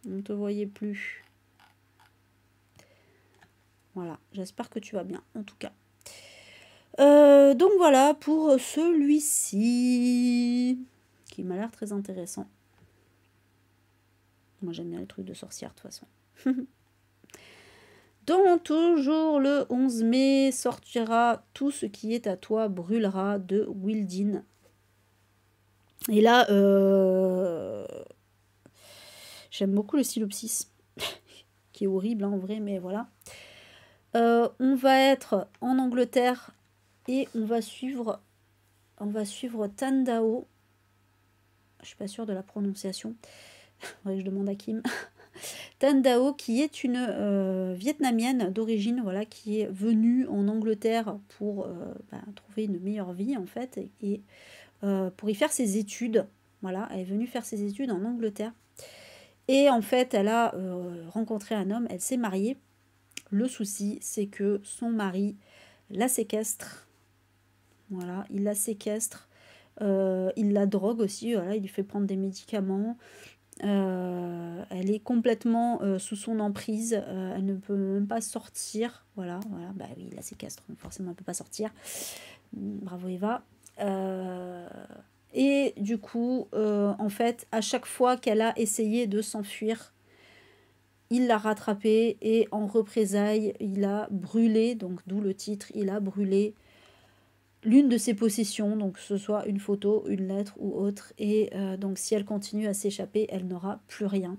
On ne te voyait plus. Voilà, j'espère que tu vas bien, en tout cas. Donc voilà pour celui-ci, qui m'a l'air très intéressant. Moi j'aime bien les trucs de sorcière de toute façon. Donc toujours le 11 mai sortira Tout ce qui est à toi brûlera de Wildin. Et là, j'aime beaucoup le synopsis, qui est horrible hein, en vrai, mais voilà. On va être en Angleterre et on va suivre Tandao. Je suis pas sûre de la prononciation. Je demande à Kim. Tandao, qui est une Vietnamienne d'origine, voilà, qui est venue en Angleterre pour trouver une meilleure vie en fait, et pour y faire ses études. Voilà, elle est venue faire ses études en Angleterre. Et en fait, elle a rencontré un homme, elle s'est mariée. Le souci, c'est que son mari la séquestre. Voilà, il la séquestre. Il la drogue aussi, voilà, il lui fait prendre des médicaments. Elle est complètement sous son emprise. Elle ne peut même pas sortir. Voilà, bah oui, il la séquestre, donc forcément elle ne peut pas sortir. Bravo Eva. Et du coup, en fait, à chaque fois qu'elle a essayé de s'enfuir, il l'a rattrapée et en représailles, il a brûlé, donc d'où le titre, il a brûlé l'une de ses possessions, donc que ce soit une photo, une lettre ou autre. Et donc si elle continue à s'échapper, elle n'aura plus rien.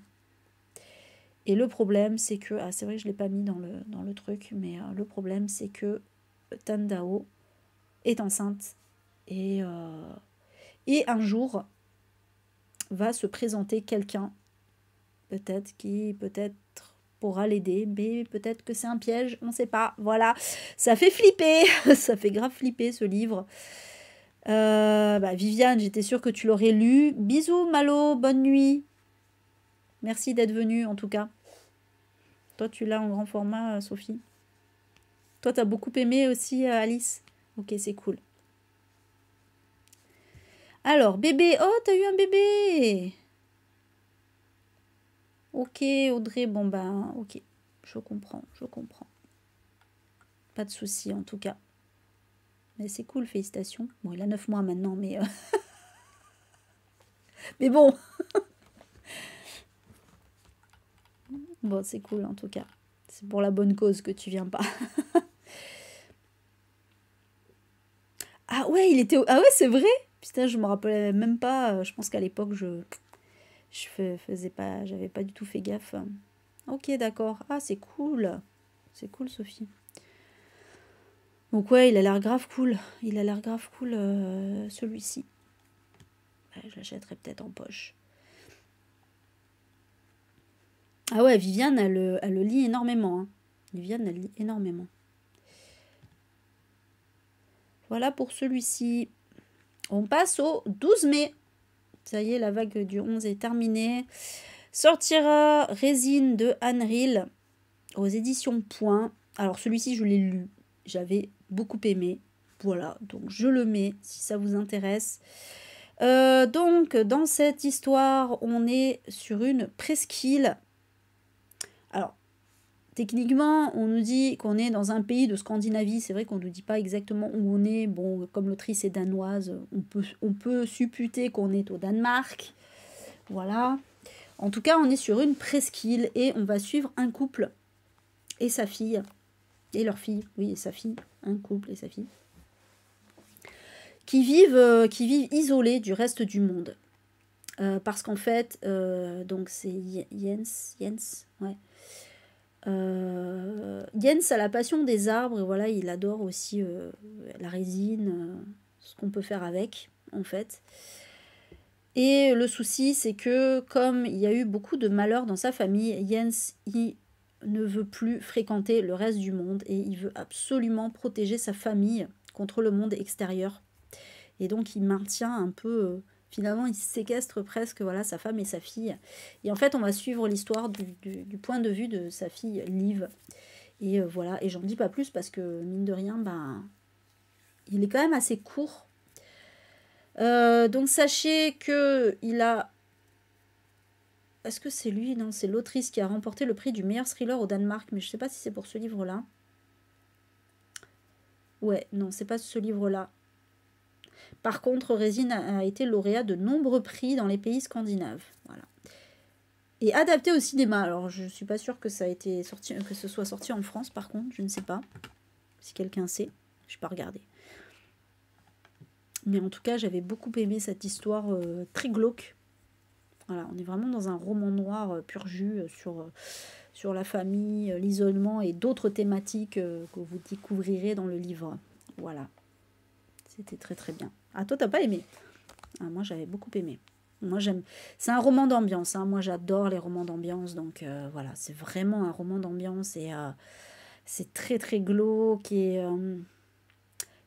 Et le problème, c'est que, ah, c'est vrai que je ne l'ai pas mis dans le truc, mais le problème, c'est que Tandao est enceinte et un jour va se présenter quelqu'un, peut-être qui pourra l'aider, mais peut-être que c'est un piège, on ne sait pas. Voilà, ça fait flipper, ça fait grave flipper ce livre. Viviane, j'étais sûre que tu l'aurais lu. Bisous Malo, bonne nuit. Merci d'être venue en tout cas. Toi tu l'as en grand format, Sophie. Toi t'as beaucoup aimé aussi, Alice. Ok, c'est cool. Alors, bébé, oh t'as eu un bébé. Ok, Audrey, bon ben, ok, je comprends. Pas de souci en tout cas. Mais c'est cool, félicitations. Bon, il a 9 mois maintenant, mais... mais bon. Bon, c'est cool en tout cas. C'est pour la bonne cause que tu viens pas. Ah ouais, il était... Ah ouais, c'est vrai. Putain, je me rappelais même pas. Je pense qu'à l'époque, faisais pas... J'avais pas du tout fait gaffe. Ok, d'accord. Ah, c'est cool. C'est cool, Sophie. Donc ouais, il a l'air grave cool. Il a l'air grave cool, celui-ci. Je l'achèterai peut-être en poche. Ah ouais, Viviane, elle le lit énormément. Hein. Viviane, elle lit énormément. Voilà pour celui-ci. On passe au 12 mai. Ça y est, la vague du 11 est terminée. Sortira Résine de Anne Ril aux éditions Point. Alors celui-ci, je l'ai lu. J'avais beaucoup aimé. Voilà, donc je le mets si ça vous intéresse. Donc, dans cette histoire, on est sur une presqu'île. Alors, techniquement, on nous dit qu'on est dans un pays de Scandinavie. C'est vrai qu'on ne nous dit pas exactement où on est. Bon, comme l'autrice est danoise, on peut supputer qu'on est au Danemark. Voilà. En tout cas, on est sur une presqu'île et on va suivre un couple et sa fille. Et leur fille, oui, et sa fille. Un couple et sa fille. Qui vivent isolés du reste du monde. Parce qu'en fait, donc c'est Jens, ouais. Jens a la passion des arbres, et voilà, il adore aussi la résine, ce qu'on peut faire avec, en fait. Et le souci, c'est que comme il y a eu beaucoup de malheurs dans sa famille, Jens, il ne veut plus fréquenter le reste du monde et il veut absolument protéger sa famille contre le monde extérieur. Et donc, il maintient un peu... finalement, il séquestre presque voilà, sa femme et sa fille. Et en fait, on va suivre l'histoire du point de vue de sa fille, Liv. Et voilà, et j'en dis pas plus parce que, mine de rien, ben, il est quand même assez court. Donc, sachez que il a... Est-ce que c'est lui? Non, c'est l'autrice qui a remporté le prix du meilleur thriller au Danemark. Mais je sais pas si c'est pour ce livre-là. Ouais, non, c'est pas ce livre-là. Par contre, Résine a été lauréat de nombreux prix dans les pays scandinaves. Voilà. Et adapté au cinéma. Alors, je ne suis pas sûre que ça a été sorti, que ce soit sorti en France, par contre, je ne sais pas. Si quelqu'un sait, je n'ai pas regardé. Mais en tout cas, j'avais beaucoup aimé cette histoire très glauque. Voilà, on est vraiment dans un roman noir pur jus sur la famille, l'isolement et d'autres thématiques que vous découvrirez dans le livre. Voilà. C'était très très bien. Ah, toi, t'as pas aimé? Ah, moi, j'avais beaucoup aimé. Moi, j'aime. C'est un roman d'ambiance. Hein. Moi, j'adore les romans d'ambiance. Donc, voilà, c'est vraiment un roman d'ambiance. Et c'est très, très glauque. Et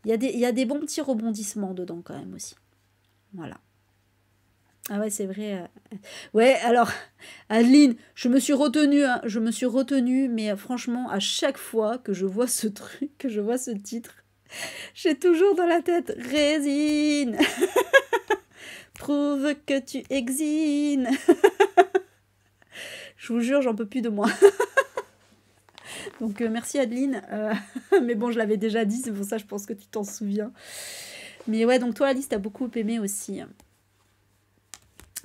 il y a des bons petits rebondissements dedans, quand même, aussi. Voilà. Ah ouais, c'est vrai. Ouais, alors, Adeline, je me suis retenue. Hein, je me suis retenue. Mais franchement, à chaque fois que je vois ce truc, que je vois ce titre, j'ai toujours dans la tête Résine. Prouve que tu exines. Je vous jure, j'en peux plus de moi. Donc merci Adeline. Mais bon, je l'avais déjà dit, c'est pour ça je pense que tu t'en souviens. Mais ouais, donc toi Alice, t'as beaucoup aimé aussi.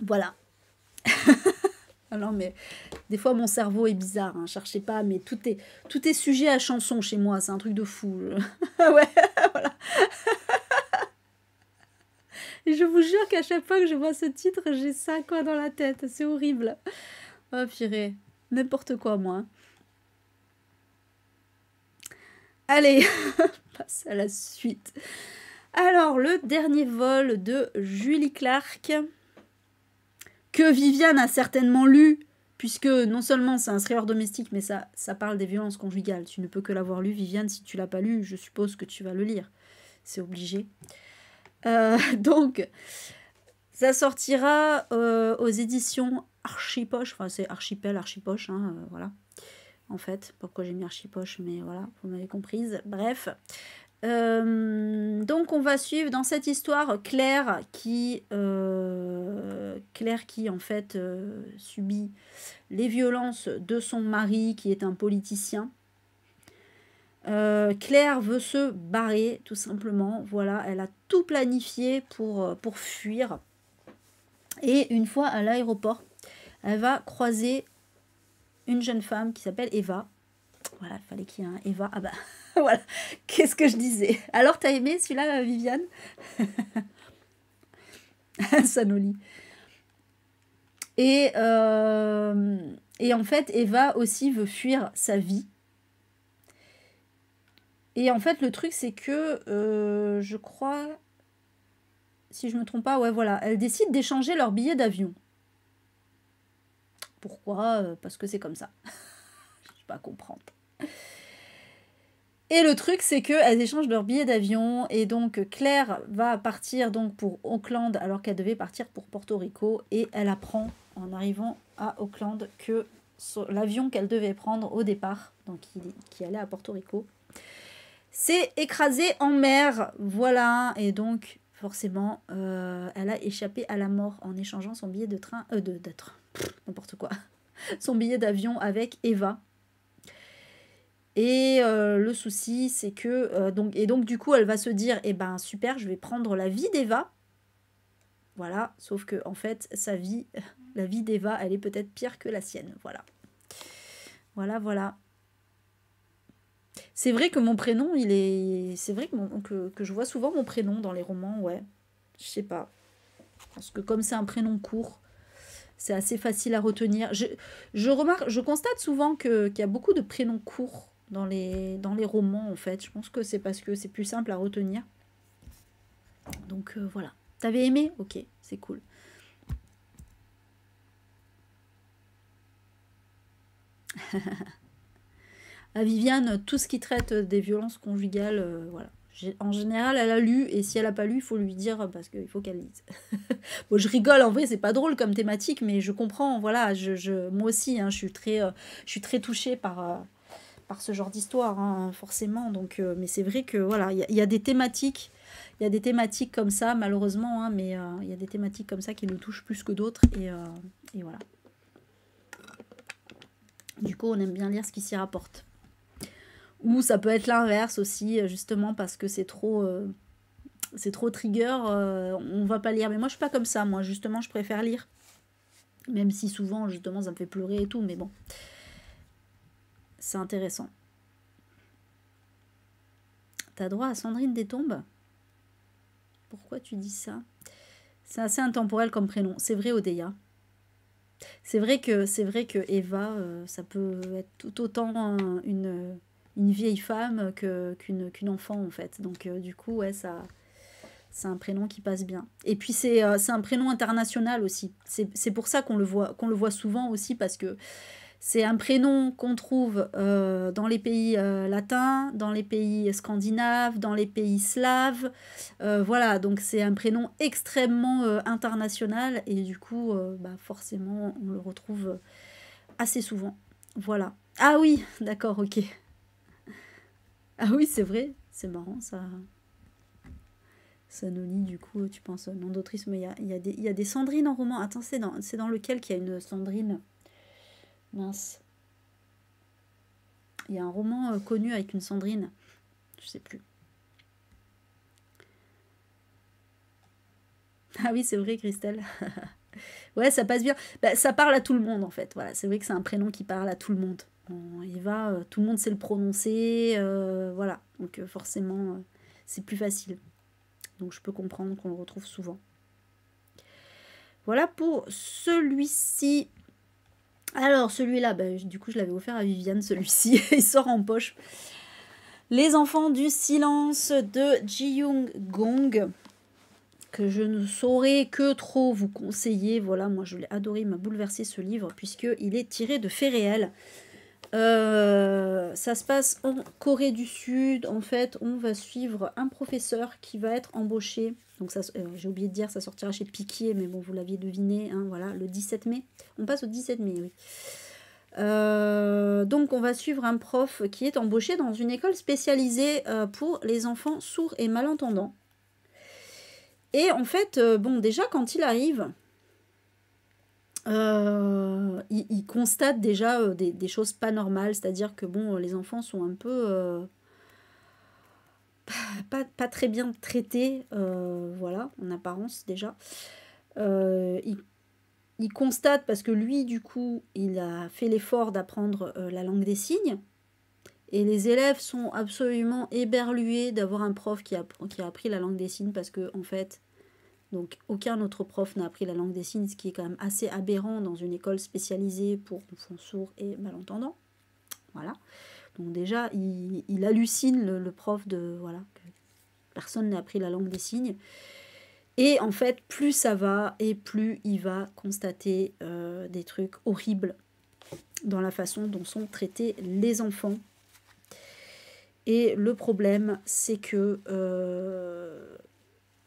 Voilà. Ah non, mais des fois mon cerveau est bizarre, hein, cherchez pas, mais tout est sujet à chanson chez moi, c'est un truc de fou. Ouais, voilà. Et je vous jure qu'à chaque fois que je vois ce titre, j'ai ça quoi dans la tête, c'est horrible. Oh purée, n'importe quoi moi. Allez, on passe à la suite. Alors, le dernier vol de Julie Clark, que Viviane a certainement lu, puisque non seulement c'est un thriller domestique, mais ça parle des violences conjugales. Tu ne peux que l'avoir lu, Viviane. Si tu l'as pas lu, je suppose que tu vas le lire. C'est obligé. Donc, ça sortira aux éditions Archipoche. Enfin, c'est Archipel, Archipoche, hein, voilà. En fait, pourquoi j'ai mis Archipoche, mais voilà, vous m'avez comprise. Bref. Donc on va suivre dans cette histoire Claire qui en fait subit les violences de son mari qui est un politicien. Claire veut se barrer tout simplement, voilà, elle a tout planifié pour fuir. Et une fois à l'aéroport, elle va croiser une jeune femme qui s'appelle Eva. Voilà, il fallait qu'il y ait un Eva. Ah bah voilà, qu'est-ce que je disais? Alors, t'as aimé celui-là, Viviane? Sanoli. Et en fait, Eva aussi veut fuir sa vie. Et en fait, le truc, c'est que, je crois, si je me trompe pas, ouais, voilà, elle décide d'échanger leur billet d'avion. Pourquoi? Parce que c'est comme ça. Je ne sais pas comprendre. Et le truc, c'est qu'elles échangent leurs billets d'avion. Et donc, Claire va partir donc pour Auckland alors qu'elle devait partir pour Porto Rico. Et elle apprend, en arrivant à Auckland, que l'avion qu'elle devait prendre au départ, donc qui allait à Porto Rico, s'est écrasé en mer. Voilà. Et donc, forcément, elle a échappé à la mort en échangeant son billet de train... n'importe quoi. Son billet d'avion avec Eva. Et le souci, c'est que... donc, du coup, elle va se dire, eh ben, super, je vais prendre la vie d'Eva. Voilà, sauf que, en fait, sa vie, la vie d'Eva, elle est peut-être pire que la sienne. Voilà. Voilà, voilà. C'est vrai que mon prénom, il est... C'est vrai que je vois souvent mon prénom dans les romans, ouais. Je sais pas. Parce que comme c'est un prénom court, c'est assez facile à retenir. Je constate souvent qu'il y a beaucoup de prénoms courts dans les romans, en fait. Je pense que c'est parce que c'est plus simple à retenir. Donc, voilà. T'avais aimé? Ok, c'est cool. À Viviane, tout ce qui traite des violences conjugales, voilà. En général, elle a lu, et si elle n'a pas lu, il faut lui dire, parce qu'il faut qu'elle lise. Bon, je rigole, en vrai, c'est pas drôle comme thématique, mais je comprends, voilà, moi aussi, hein, je suis très touchée par ce genre d'histoire, hein, forcément. Donc, mais c'est vrai que, voilà, il y a des thématiques, comme ça, malheureusement, hein, mais il y a des thématiques comme ça qui nous touchent plus que d'autres, et voilà. Du coup, on aime bien lire ce qui s'y rapporte. Ou ça peut être l'inverse aussi, justement, parce que c'est trop trigger, on va pas lire. Mais moi, je suis pas comme ça. Moi, justement, je préfère lire. Même si souvent, justement, ça me fait pleurer et tout. Mais bon, c'est intéressant. T'as droit à Sandrine des Tombes? Pourquoi tu dis ça? C'est assez intemporel comme prénom. C'est vrai, Odeya. C'est vrai que Eva, ça peut être tout autant une vieille femme qu'une enfant, en fait. Donc, du coup, ouais, ça... C'est un prénom qui passe bien. Et puis c'est un prénom international aussi. C'est pour ça qu'on le voit souvent aussi, parce que c'est un prénom qu'on trouve dans les pays latins, dans les pays scandinaves, dans les pays slaves. Voilà, donc c'est un prénom extrêmement international, et du coup, forcément, on le retrouve assez souvent. Voilà. Ah oui, d'accord, ok. Ah oui, c'est vrai, c'est marrant ça. Sanoli, du coup, tu penses nom d'autrice, mais il y a des Sandrine en roman. Attends, c'est dans lequel qu'il y a une Sandrine? Mince. Il y a un roman connu avec une Sandrine. Je sais plus. Ah oui, c'est vrai, Christelle. Ouais, ça passe bien. Bah, ça parle à tout le monde, en fait. Voilà, c'est vrai que c'est un prénom qui parle à tout le monde. Eva, tout le monde sait le prononcer. Voilà, donc forcément, c'est plus facile. Donc je peux comprendre qu'on le retrouve souvent. Voilà pour celui-ci. Alors celui-là, du coup je l'avais offert à Viviane, celui-ci. Il sort en poche. Les enfants du silence de Ji-Young Gong, que je ne saurais que trop vous conseiller. Voilà, moi je l'ai adoré, il m'a bouleversé ce livre, puisqu'il est tiré de faits réels. Ça se passe en Corée du Sud. En fait, on va suivre un professeur qui va être embauché. Donc ça, j'ai oublié de dire, ça sortira chez Piquier, mais bon, vous l'aviez deviné, hein, voilà, le 17 mai. On passe au 17 mai, oui. Donc on va suivre un prof qui est embauché dans une école spécialisée pour les enfants sourds et malentendants. Et en fait, bon, déjà quand il arrive... il constate déjà des choses pas normales, c'est-à-dire que bon, les enfants sont un peu pas très bien traités, voilà, en apparence déjà. Il constate, parce que lui, du coup, il a fait l'effort d'apprendre la langue des signes, et les élèves sont absolument éberlués d'avoir un prof qui a appris la langue des signes, parce que en fait... Donc, aucun autre prof n'a appris la langue des signes, ce qui est quand même assez aberrant dans une école spécialisée pour enfants sourds et malentendants. Voilà. Donc déjà, il hallucine le prof de... Voilà, que personne n'a appris la langue des signes. Et en fait, plus ça va, et plus il va constater des trucs horribles dans la façon dont sont traités les enfants. Et le problème, c'est que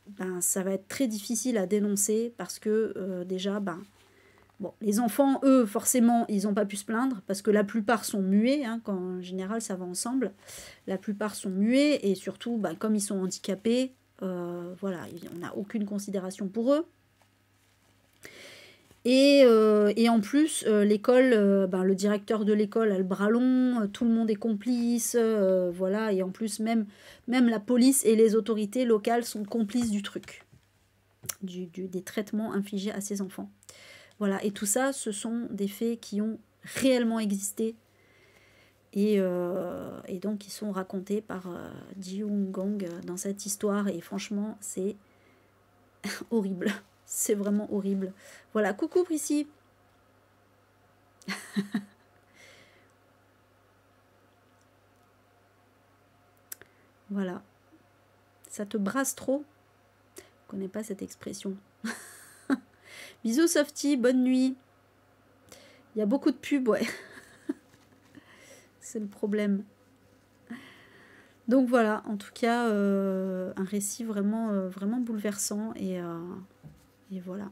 ben, ça va être très difficile à dénoncer parce que déjà, ben, bon, les enfants, eux, forcément, ils n'ont pas pu se plaindre parce que la plupart sont muets, hein, quand, en général, ça va ensemble. La plupart sont muets et surtout, ben, comme ils sont handicapés, voilà, on n'a aucune considération pour eux. Et en plus, l'école, ben, le directeur de l'école a le bras long, tout le monde est complice, voilà. Et en plus, même la police et les autorités locales sont complices du truc, des traitements infligés à ces enfants. Voilà, et tout ça, ce sont des faits qui ont réellement existé et donc qui sont racontés par Ji Yoon-gang dans cette histoire. Et franchement, c'est horrible. C'est vraiment horrible. Voilà, coucou Prissy. Voilà. Ça te brasse trop? Je connais pas cette expression. Bisous Softy, bonne nuit. Il y a beaucoup de pubs, ouais. C'est le problème. Donc voilà, en tout cas, un récit vraiment, vraiment bouleversant. Et voilà.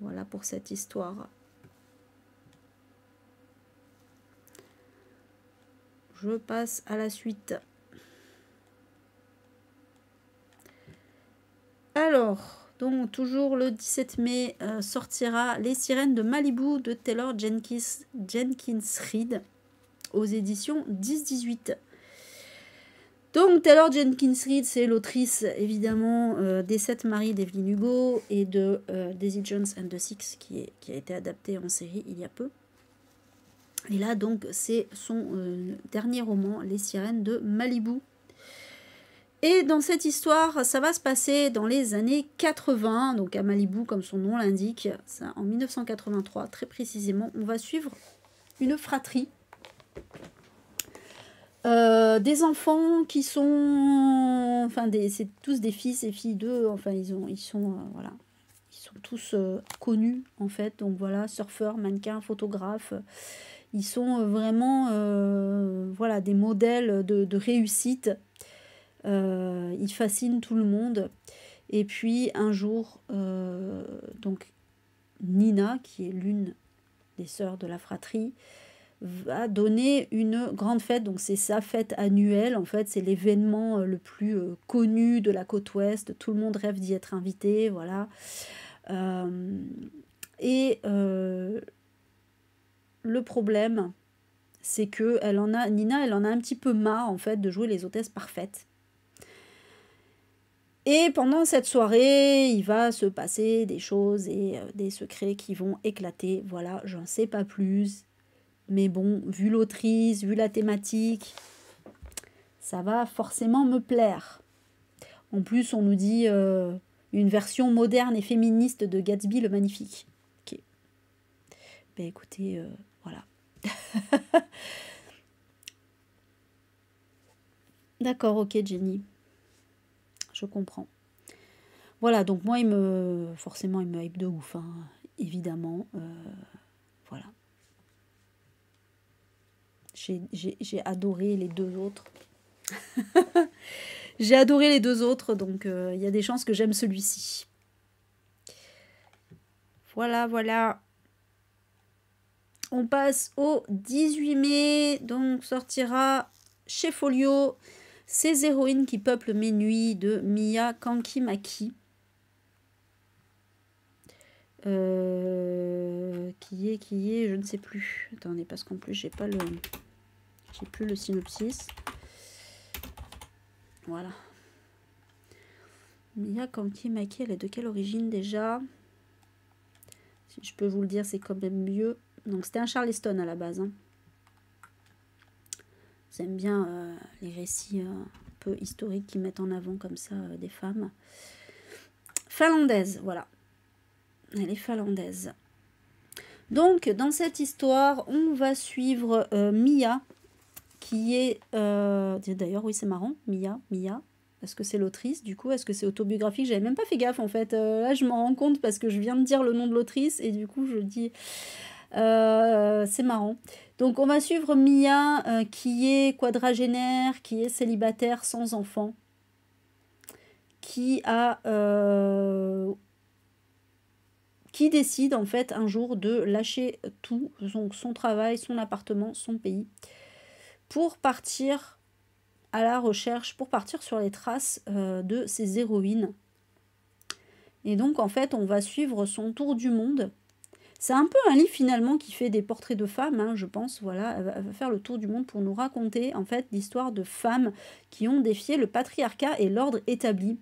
Voilà pour cette histoire. Je passe à la suite. Alors, donc toujours le 17 mai sortira Les Sirènes de Malibu de Taylor Jenkins Reid aux éditions 10-18. Donc Taylor Jenkins Reid, c'est l'autrice évidemment des 7 maris d'Evelyn Hugo et de Daisy Jones and the Six qui a été adapté en série il y a peu. Et là donc c'est son dernier roman, Les Sirènes de Malibu. Et dans cette histoire, ça va se passer dans les années 80, donc à Malibu comme son nom l'indique, en 1983 très précisément. On va suivre une fratrie. Des enfants qui sont, enfin c'est tous des fils et filles d'eux, enfin ils sont voilà, ils sont tous connus en fait, donc voilà, surfeurs, mannequins, photographes, ils sont vraiment voilà, des modèles de réussite, ils fascinent tout le monde. Et puis un jour, donc Nina, qui est l'une des sœurs de la fratrie, va donner une grande fête, donc c'est sa fête annuelle, en fait c'est l'événement le plus connu de la côte ouest, tout le monde rêve d'y être invité, voilà. Le problème, c'est que Nina, elle en a un petit peu marre en fait de jouer les hôtesses parfaites. Et pendant cette soirée, il va se passer des choses et des secrets qui vont éclater, voilà, j'en sais pas plus. Mais bon, vu l'autrice, vu la thématique, ça va forcément me plaire. En plus, on nous dit une version moderne et féministe de Gatsby le Magnifique. Ok. Ben écoutez, voilà. D'accord, ok Jenny. Je comprends. Voilà, donc moi, forcément, il me hype de ouf, hein, évidemment. Voilà. J'ai adoré les deux autres. J'ai adoré les deux autres, donc il y a des chances que j'aime celui-ci. Voilà, voilà. On passe au 18 mai, donc sortira chez Folio Ces héroïnes qui peuplent mes nuits de Miya Kankimaki. Qui est, je ne sais plus. Attendez, parce qu'en plus, j'ai plus le synopsis. Voilà. Miya Kankimaki, elle est de quelle origine déjà? Si je peux vous le dire, c'est quand même mieux. Donc, c'était un Charleston à la base. Hein. J'aime bien les récits un peu historiques qui mettent en avant comme ça des femmes. Finlandaise, voilà. Elle est finlandaise. Donc, dans cette histoire, on va suivre Miya, qui est... D'ailleurs, oui, c'est marrant, Miya. Est-ce que c'est l'autrice, du coup? Est-ce que c'est autobiographique? J'avais même pas fait gaffe, en fait. Là, je m'en rends compte parce que je viens de dire le nom de l'autrice, et du coup, je dis... C'est marrant. Donc on va suivre Mia qui est quadragénaire, qui est célibataire sans enfant, qui décide en fait un jour de lâcher tout, son travail, son appartement, son pays, pour partir à la recherche, pour partir sur les traces de ses héroïnes. Et donc en fait on va suivre son tour du monde. C'est un peu un livre finalement qui fait des portraits de femmes, hein, je pense. Voilà, elle va faire le tour du monde pour nous raconter en fait l'histoire de femmes qui ont défié le patriarcat et l'ordre établi.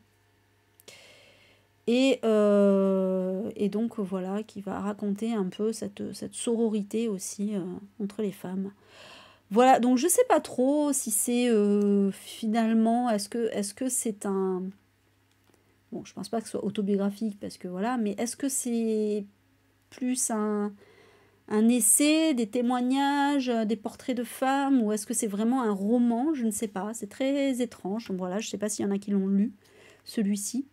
Et donc voilà, qui va raconter un peu cette sororité aussi entre les femmes. Voilà, donc je sais pas trop si c'est finalement, est-ce que c'est un... Bon, je pense pas que ce soit autobiographique parce que voilà, mais est-ce que c'est plus un essai, des témoignages, des portraits de femmes, ou est-ce que c'est vraiment un roman? Je ne sais pas, c'est très étrange. Donc voilà, je sais pas s'il y en a qui l'ont lu, celui-ci.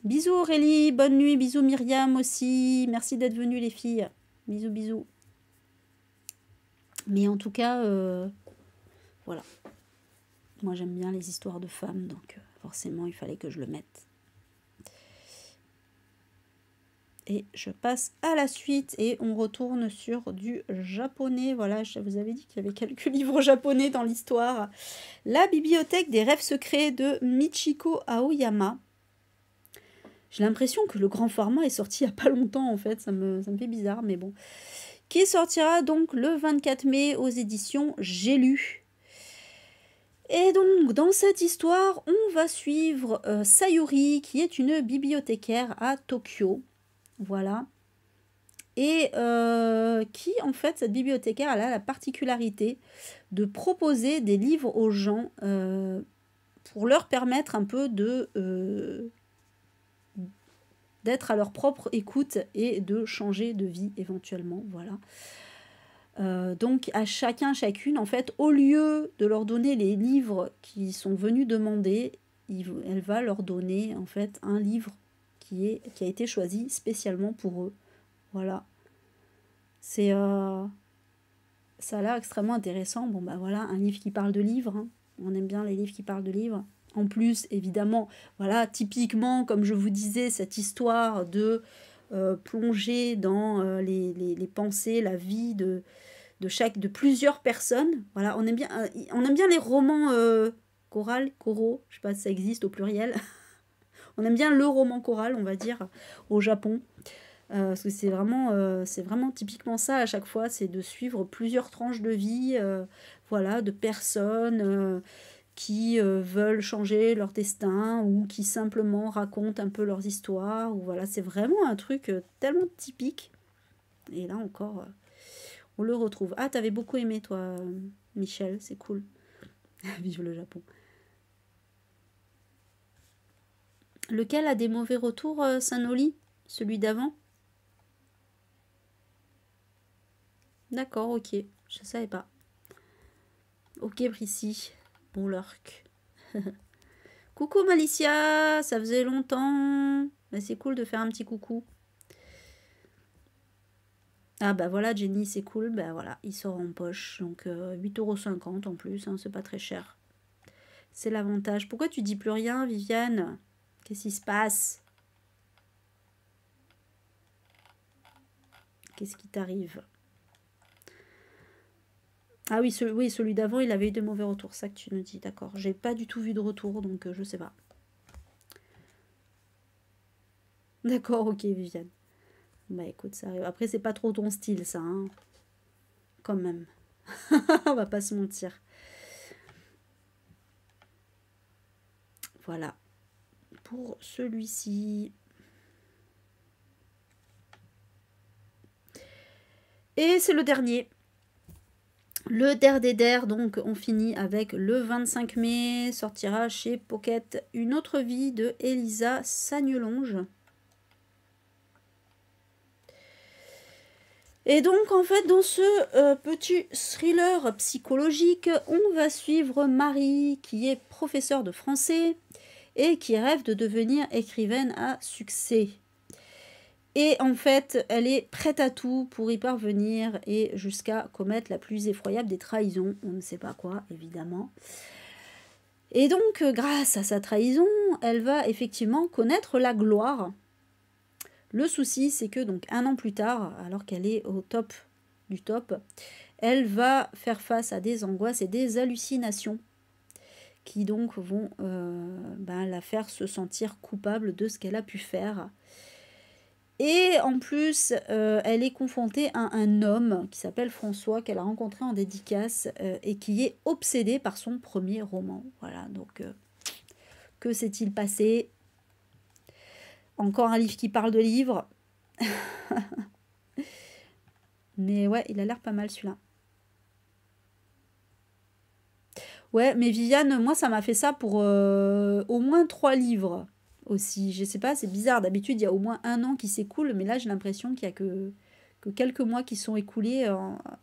Bisous Aurélie, bonne nuit, bisous Myriam aussi, merci d'être venues les filles, bisous bisous. Mais en tout cas, voilà, moi j'aime bien les histoires de femmes, donc forcément il fallait que je le mette. Et je passe à la suite et on retourne sur du japonais. Voilà, je vous avais dit qu'il y avait quelques livres japonais dans l'histoire. La bibliothèque des rêves secrets de Michiko Aoyama. J'ai l'impression que le grand format est sorti il n'y a pas longtemps en fait, ça me fait bizarre, mais bon. Qui sortira donc le 24 mai aux éditions J'ai lu. Et donc, dans cette histoire, on va suivre Sayuri, qui est une bibliothécaire à Tokyo. Voilà. Et qui, en fait, cette bibliothécaire, elle a la particularité de proposer des livres aux gens pour leur permettre un peu d'être à leur propre écoute et de changer de vie éventuellement. Voilà. Donc, à chacun, chacune, en fait, au lieu de leur donner les livres qu'ils sont venus demander, elle va leur donner, en fait, un livre qui a été choisi spécialement pour eux. Voilà. Ça a l'air extrêmement intéressant. Bon, bah voilà, un livre qui parle de livres. Hein. On aime bien les livres qui parlent de livres. En plus, évidemment, voilà, typiquement, comme je vous disais, cette histoire de plonger dans les pensées, la vie de plusieurs personnes. Voilà, on aime bien les romans choraux, je sais pas si ça existe au pluriel. On aime bien le roman choral, on va dire, au Japon. Parce que c'est vraiment typiquement ça à chaque fois, c'est de suivre plusieurs tranches de vie, voilà, de personnes qui veulent changer leur destin ou qui simplement racontent un peu leurs histoires. Ou voilà, c'est vraiment un truc tellement typique. Et là encore, on le retrouve. Ah, t'avais beaucoup aimé toi, Michel, c'est cool. Vive le Japon. Lequel a des mauvais retours, Saint-Noli? Celui d'avant? D'accord, ok. Je savais pas. Ok, Prissy. Bon lurk. Coucou Malicia, ça faisait longtemps. Mais c'est cool de faire un petit coucou. Ah bah voilà, Jenny, c'est cool. Bah voilà, il sort en poche. Donc 8,50 € en plus, hein, c'est pas très cher. C'est l'avantage. Pourquoi tu dis plus rien, Viviane? Qu'est-ce qui se passe? Qu'est-ce qui t'arrive? Ah oui, celui d'avant, il avait eu de mauvais retours, ça que tu nous dis, d'accord. J'ai pas du tout vu de retour, donc je sais pas. D'accord, ok, Viviane. Bah écoute, ça arrive. Après, c'est pas trop ton style, ça, hein. Quand même. On va pas se mentir. Voilà. Pour celui-ci. Et c'est le dernier. Le Der des Der, donc on finit avec le 25 mai, sortira chez Pocket Une autre vie de Elisa Sagnelonge. Et donc en fait dans ce petit thriller psychologique, on va suivre Marie qui est professeure de français et qui rêve de devenir écrivaine à succès. Et en fait, elle est prête à tout pour y parvenir et jusqu'à commettre la plus effroyable des trahisons. On ne sait pas quoi, évidemment. Et donc, grâce à sa trahison, elle va effectivement connaître la gloire. Le souci, c'est que donc 1 an plus tard, alors qu'elle est au top du top, elle va faire face à des angoisses et des hallucinations qui donc vont la faire se sentir coupable de ce qu'elle a pu faire. Et en plus, elle est confrontée à un homme qui s'appelle François, qu'elle a rencontré en dédicace et qui est obsédé par son premier roman. Voilà, donc que s'est-il passé? Encore un livre qui parle de livres. Mais ouais, il a l'air pas mal celui-là. Ouais, mais Viviane, moi ça m'a fait ça pour au moins 3 livres aussi. Je sais pas, c'est bizarre. D'habitude, il y a au moins 1 an qui s'écoule, mais là j'ai l'impression qu'il y a que quelques mois qui sont écoulés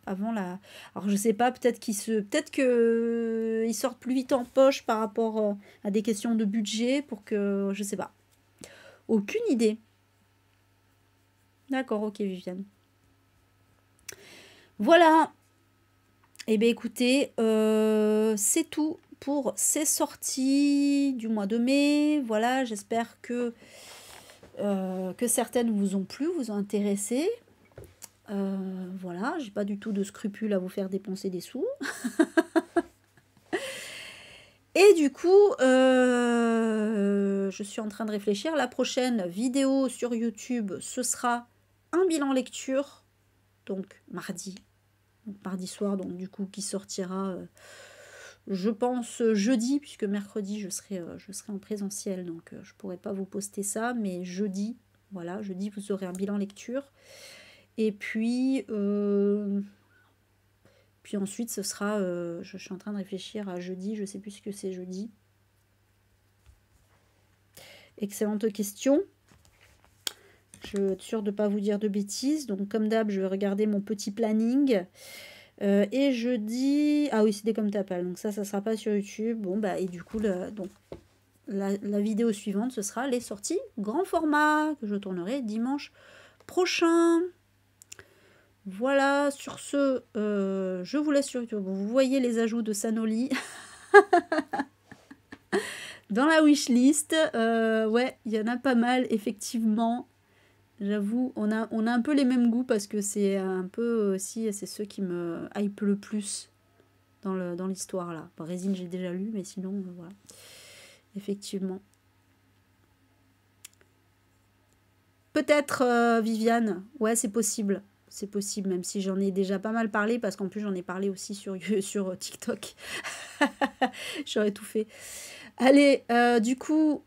avant la. Alors je sais pas, peut-être que ils sortent plus vite en poche par rapport à des questions de budget pour que. Je sais pas. Aucune idée. D'accord, ok, Viviane. Voilà. Eh bien écoutez, c'est tout pour ces sorties du mois de mai. Voilà, j'espère que certaines vous ont plu, vous ont intéressé. Voilà, j'ai pas du tout de scrupule à vous faire dépenser des sous. Et du coup, je suis en train de réfléchir. La prochaine vidéo sur YouTube, ce sera un bilan lecture, donc mardi soir, donc du coup qui sortira, je pense, jeudi, puisque mercredi je serai en présentiel, donc je pourrai pas vous poster ça, mais jeudi, voilà, jeudi vous aurez un bilan lecture. Et puis ensuite ce sera, je suis en train de réfléchir à jeudi, je sais plus ce que c'est jeudi. Excellente question. Je veux être sûre de ne pas vous dire de bêtises. Donc, comme d'hab, je vais regarder mon petit planning. Et jeudi... Ah oui, c'était comme t'appelles. Donc ça ne sera pas sur YouTube. Bon, bah, et du coup, la vidéo suivante, ce sera les sorties grand format que je tournerai dimanche prochain. Voilà, sur ce, je vous laisse sur YouTube. Vous voyez les ajouts de Sanoli dans la wishlist. Ouais, il y en a pas mal, effectivement. J'avoue, on a un peu les mêmes goûts parce que c'est un peu aussi, c'est ceux qui me hype le plus dans l'histoire là. Bon, Résine, j'ai déjà lu, mais sinon, voilà. Effectivement. Peut-être Viviane, ouais, c'est possible. C'est possible, même si j'en ai déjà pas mal parlé, parce qu'en plus j'en ai parlé aussi sur TikTok. J'aurais tout fait. Allez, du coup,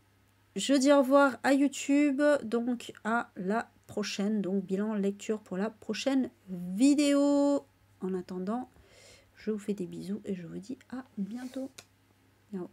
je dis au revoir à YouTube, donc à la prochaine, donc bilan lecture pour la prochaine vidéo. En attendant, je vous fais des bisous et je vous dis à bientôt. Ciao.